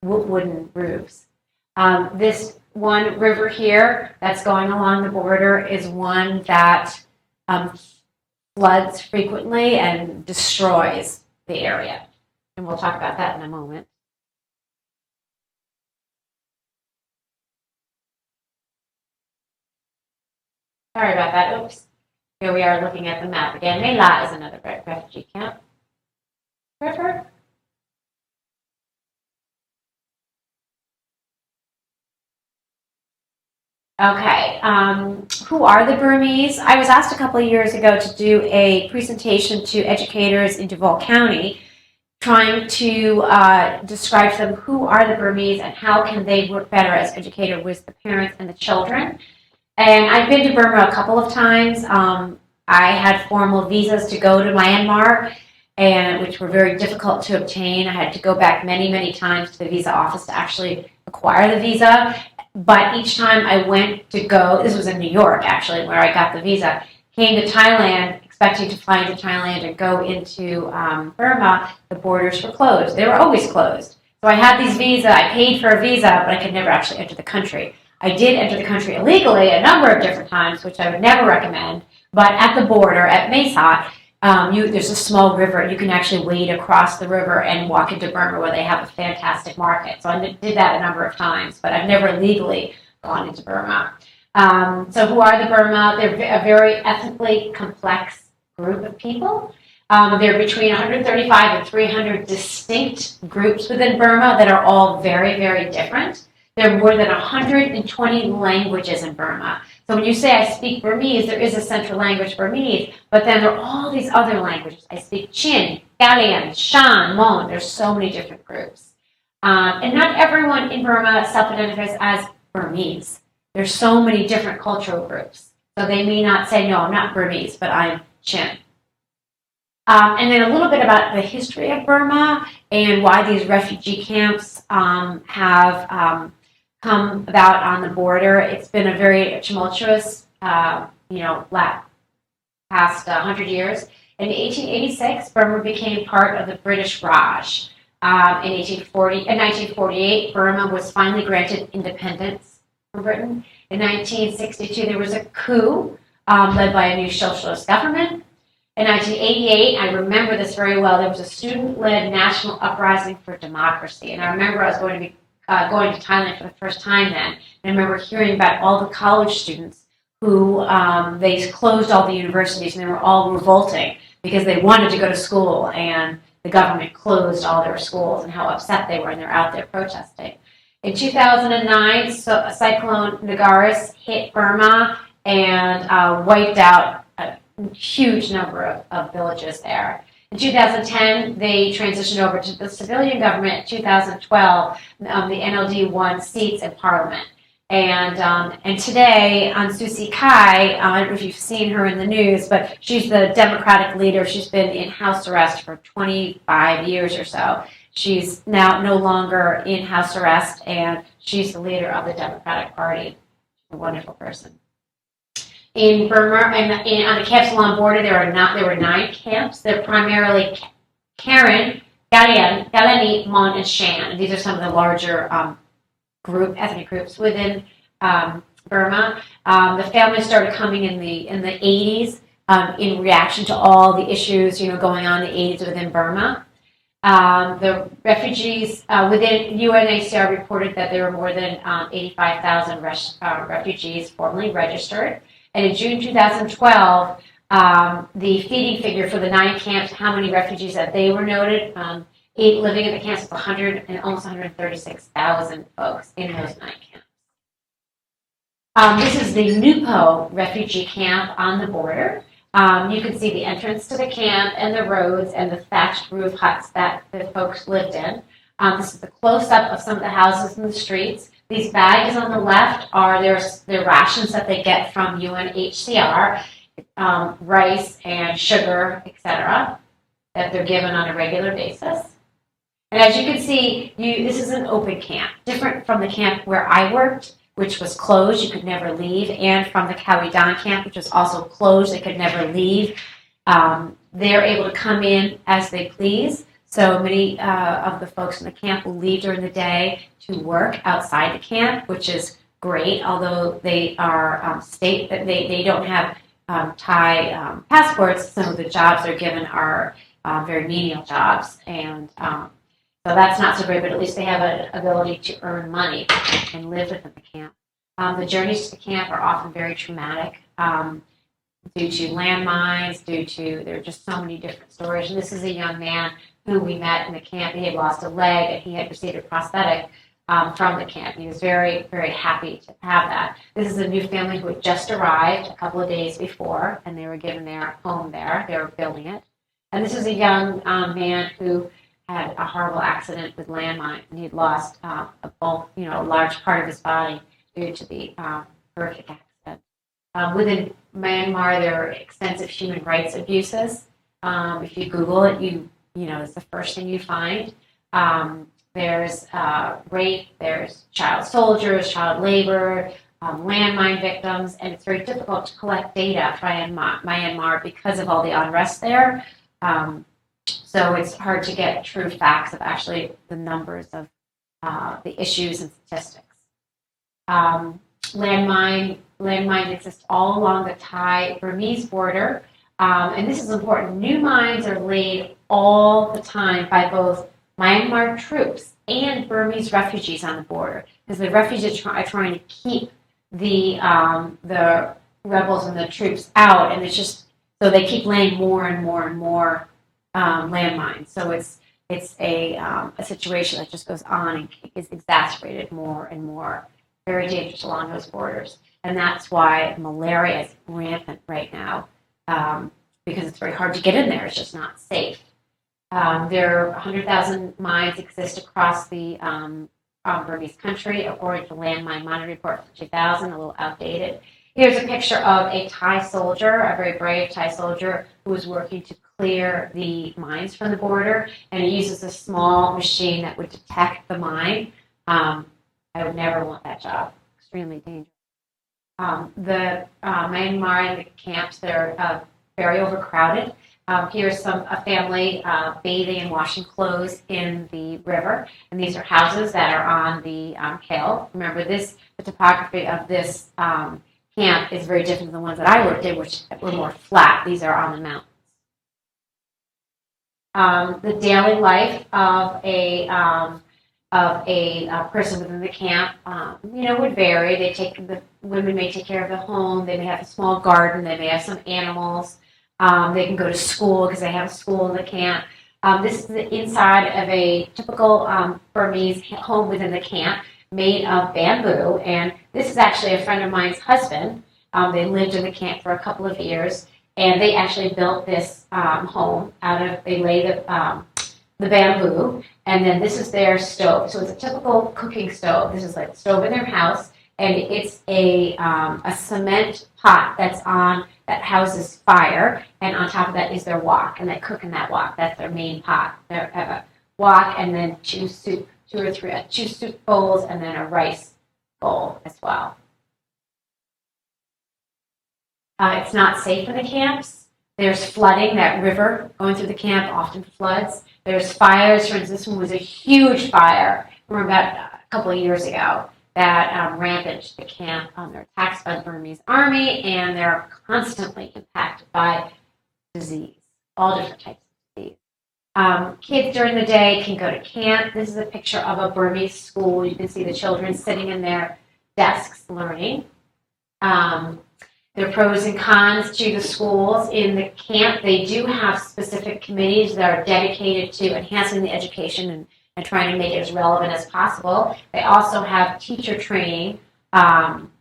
wooden roofs. This one river here that's going along the border is one that floods frequently and destroys the area. And we'll talk about that in a moment. Sorry about that. Oops. Here we are looking at the map again. Mela is another refugee camp. River. Okay, who are the Burmese? I was asked a couple of years ago to do a presentation to educators in Duval County, trying to describe to them who are the Burmese and how can they work better as educators with the parents and the children. And I've been to Burma a couple of times. I had formal visas to go to Myanmar, and which were very difficult to obtain. I had to go back many, many times to the visa office to actually acquire the visa. But each time I went to go, this was in New York actually, where I got the visa, came to Thailand, expecting to fly into Thailand and go into Burma, the borders were closed. They were always closed. So I had these visas, I paid for a visa, but I could never actually enter the country. I did enter the country illegally a number of different times, which I would never recommend, but at the border, at Mesot, there's a small river. You can actually wade across the river and walk into Burma, where they have a fantastic market. So I did that a number of times, but I've never legally gone into Burma. So who are the Burma? They're a very ethnically complex group of people. There are between 135 and 300 distinct groups within Burma that are all very, very different. There are more than 120 languages in Burma. So when you say I speak Burmese, there is a central language, Burmese, but then there are all these other languages. I speak Chin, Galian, Shan, Mon. There's so many different groups. And not everyone in Burma self-identifies as Burmese. There's so many different cultural groups. So they may not say, no, I'm not Burmese, but I'm Chin. And then a little bit about the history of Burma and why these refugee camps have come about on the border. It's been a very tumultuous, past 100 years. In 1886, Burma became part of the British Raj. In 1948, Burma was finally granted independence from Britain. In 1962, there was a coup led by a new socialist government. In 1988, I remember this very well, there was a student-led national uprising for democracy. And I remember I was going to Thailand for the first time then. And I remember hearing about all the college students who they closed all the universities, and they were all revolting because they wanted to go to school, and the government closed all their schools, and how upset they were, and they're out there protesting. In 2009, Cyclone Nagaris hit Burma and wiped out a huge number of villages there. In 2010, they transitioned over to the civilian government. In 2012, the NLD won seats in parliament. And today, on Susi Kai, I don't know if you've seen her in the news, but she's the Democratic leader. She's been in house arrest for 25 years or so. She's now no longer in house arrest, and she's the leader of the Democratic Party. She's a wonderful person. In Burma, and on the camps along the border, there were 9 camps. They're primarily Karen, Galian, Galeni, Mon, and Shan. And these are some of the larger ethnic groups within Burma. The families started coming in the 80s in reaction to all the issues going on in the 80s within Burma. The refugees within UNHCR reported that there were more than 85,000 refugees formally registered. And in June 2012, the feeding figure for the 9 camps, how many refugees that they were noted, living in the camps was 100 and almost 136,000 folks in those 9 camps. This is the Nupo refugee camp on the border. You can see the entrance to the camp and the roads and the thatched roof huts that the folks lived in. This is the close-up of some of the houses in the streets. These bags on the left are their rations that they get from UNHCR, rice and sugar, etc., that they're given on a regular basis. And as you can see, this is an open camp, different from the camp where I worked, which was closed, you could never leave, and from the Cowie-Don camp, which was also closed, they could never leave. They're able to come in as they please. So many of the folks in the camp will leave during the day to work outside the camp, which is great, although they are they don't have Thai passports, so the jobs they're given are very menial jobs, and so that's not so great, but at least they have an ability to earn money and live within the camp. The journeys to the camp are often very traumatic due to landmines, there are just so many different stories. And this is a young man who we met in the camp. He had lost a leg and he had received a prosthetic from the camp. He was very, very happy to have that. This is a new family who had just arrived a couple of days before, and they were given their home there. They were building it. And this is a young man who had a horrible accident with landmine, and he'd lost a large part of his body due to the horrific accident. Within Myanmar, there are extensive human rights abuses. If you Google it, it's the first thing you find. There's rape, there's child soldiers, child labor, landmine victims, and it's very difficult to collect data from Myanmar because of all the unrest there. So it's hard to get true facts of actually the numbers of the issues and statistics. Landmines exist all along the Thai-Burmese border, and this is important. New mines are laid all the time by both Myanmar troops and Burmese refugees on the border, because the refugees are trying to keep the rebels and the troops out, and it's just so they keep laying more and more and more landmines. So it's a situation that just goes on and is exacerbated more and more. Very dangerous along those borders, and that's why malaria is rampant right now, because it's very hard to get in there. It's just not safe. There are 100,000 mines exist across the Burmese country, according to Landmine Monitor Report from 2000, a little outdated. Here's a picture of a Thai soldier, a very brave Thai soldier, who was working to clear the mines from the border, and he uses a small machine that would detect the mine. I would never want that job. Extremely dangerous. The Myanmar and the camps, they're very overcrowded. Here's a family bathing and washing clothes in the river, and these are houses that are on the hill. Remember, the topography of this camp is very different than the ones that I worked in, which were more flat. These are on the mountains. The daily life of a person within the camp, would vary. The women may take care of the home. They may have a small garden. They may have some animals. They can go to school because they have a school in the camp. This is the inside of a typical Burmese home within the camp, made of bamboo. And this is actually a friend of mine's husband. They lived in the camp for a couple of years, and they actually built this home they lay the bamboo, and then this is their stove. So it's a typical cooking stove. This is like the stove in their house, and it's a cement pot that houses fire, and on top of that is their wok, and they cook in that wok. That's their main pot. Their wok, and then two soup bowls, and then a rice bowl as well. It's not safe in the camps. There's flooding. That river going through the camp often floods. There's fires. For instance, this one was a huge fire from about a couple of years ago that rampaged the camp. They're attacked by the Burmese army, and they're constantly impacted by disease, all different types of disease. Kids during the day can go to camp. This is a picture of a Burmese school. You can see the children sitting in their desks learning. There are pros and cons to the schools. In the camp, they do have specific committees that are dedicated to enhancing the education and trying to make it as relevant as possible. They also have teacher training,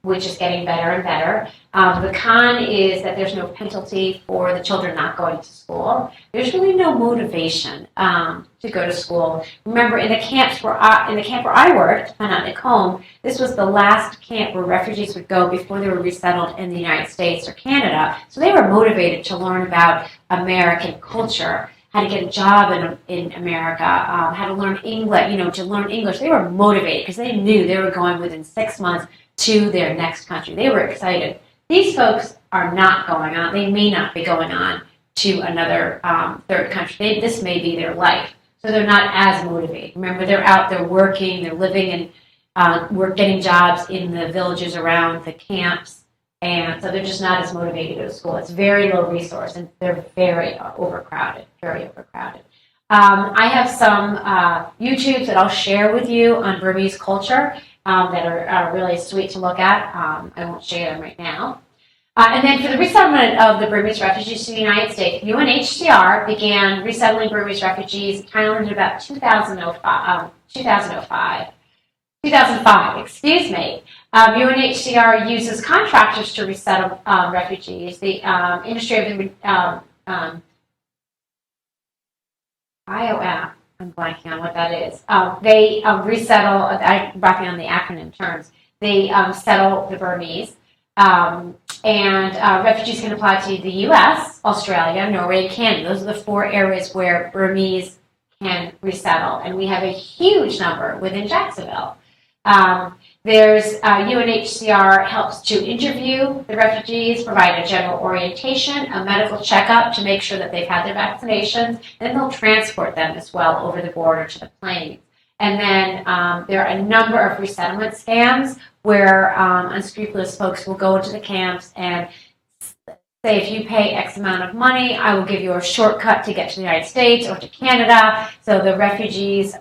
which is getting better and better. The con is that there's no penalty for the children not going to school. There's really no motivation to go to school. Remember, in the camp where I worked, Phanat Nikhom, this was the last camp where refugees would go before they were resettled in the United States or Canada. So they were motivated to learn about American culture, how to get a job in America, how to learn English, to learn English. They were motivated because they knew they were going within 6 months to their next country. They were excited. These folks are not going on. They may not be going on to another third country. This may be their life. So they're not as motivated. Remember, they're out there working, they're living and we're getting jobs in the villages around the camps. And so they're just not as motivated to go to school. It's very low resource, and they're very overcrowded, very overcrowded. I have some YouTubes that I'll share with you on Burmese culture that are really sweet to look at. I won't share them right now. And then for the resettlement of the Burmese refugees to the United States, UNHCR began resettling Burmese refugees in Thailand in about 2005, excuse me. UNHCR uses contractors to resettle refugees. The industry of IOM, I'm blanking on what that is. They resettle, I'm blanking on the acronym terms. They settle the Burmese. And refugees can apply to the U.S., Australia, Norway, and Canada. Those are the 4 areas where Burmese can resettle. And we have a huge number within Jacksonville. There's UNHCR helps to interview the refugees, provide a general orientation, a medical checkup to make sure that they've had their vaccinations, and they'll transport them as well over the border to the plains. And then there are a number of resettlement scams where unscrupulous folks will go into the camps and say, if you pay X amount of money, I will give you a shortcut to get to the United States or to Canada. So the refugees,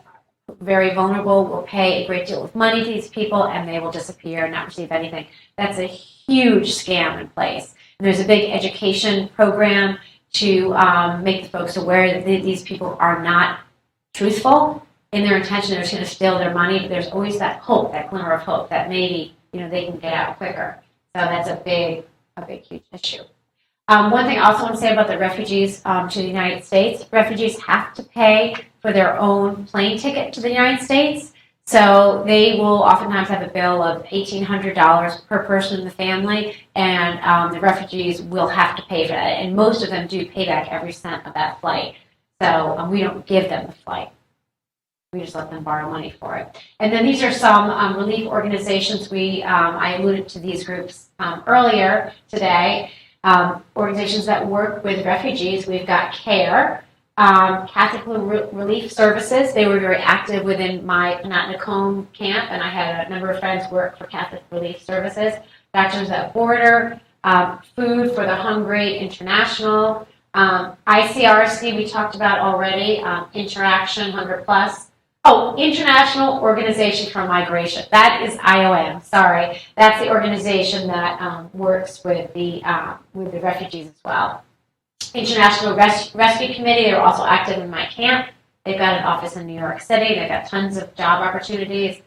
very vulnerable, will pay a great deal of money to these people, and they will disappear and not receive anything. That's a huge scam in place. And there's a big education program to make the folks aware that these people are not truthful in their intention. They're just going to steal their money, but there's always that hope, that glimmer of hope that maybe they can get out quicker. So that's a big, huge issue. One thing I also want to say about the refugees to the United States, refugees have to pay for their own plane ticket to the United States. So they will oftentimes have a bill of $1,800 per person in the family, and the refugees will have to pay for that. And most of them do pay back every cent of that flight. So we don't give them the flight. We just let them borrow money for it. And then these are some relief organizations. I alluded to these groups earlier today. Organizations that work with refugees. We've got CARE, Catholic Relief Services. They were very active within my Phanat Nikhom Camp, and I had a number of friends work for Catholic Relief Services. Doctors Without Border, Food for the Hungry International, ICRC we talked about already, Interaction, Hunger Plus. Oh, International Organization for Migration. That is IOM. Sorry, that's the organization that works with the refugees as well. International Rescue Committee. They're also active in my camp. They've got an office in New York City. They've got tons of job opportunities.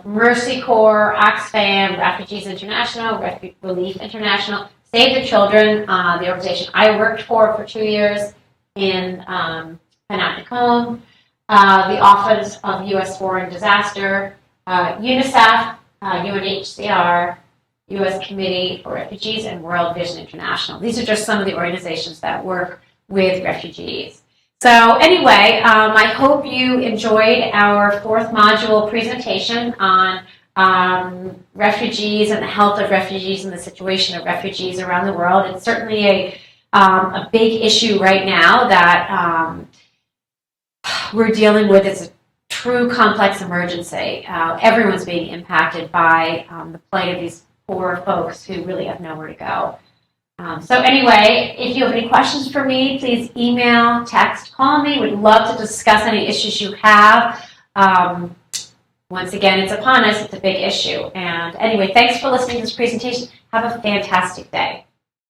Mercy Corps, Oxfam, Refugees International, Refugee Relief International, Save the Children, the organization I worked for 2 years in Phanat Nikhom. The Office of U.S. Foreign Disaster, UNICEF, UNHCR, U.S. Committee for Refugees, and World Vision International. These are just some of the organizations that work with refugees. So anyway, I hope you enjoyed our 4th module presentation on refugees and the health of refugees and the situation of refugees around the world. It's certainly a big issue right now that we're dealing with. It's a true complex emergency. Everyone's being impacted by the plight of these poor folks who really have nowhere to go. So anyway, if you have any questions for me, please email, text, call me. We'd love to discuss any issues you have. once again, it's upon us. It's a big issue. And anyway, thanks for listening to this presentation. Have a fantastic day.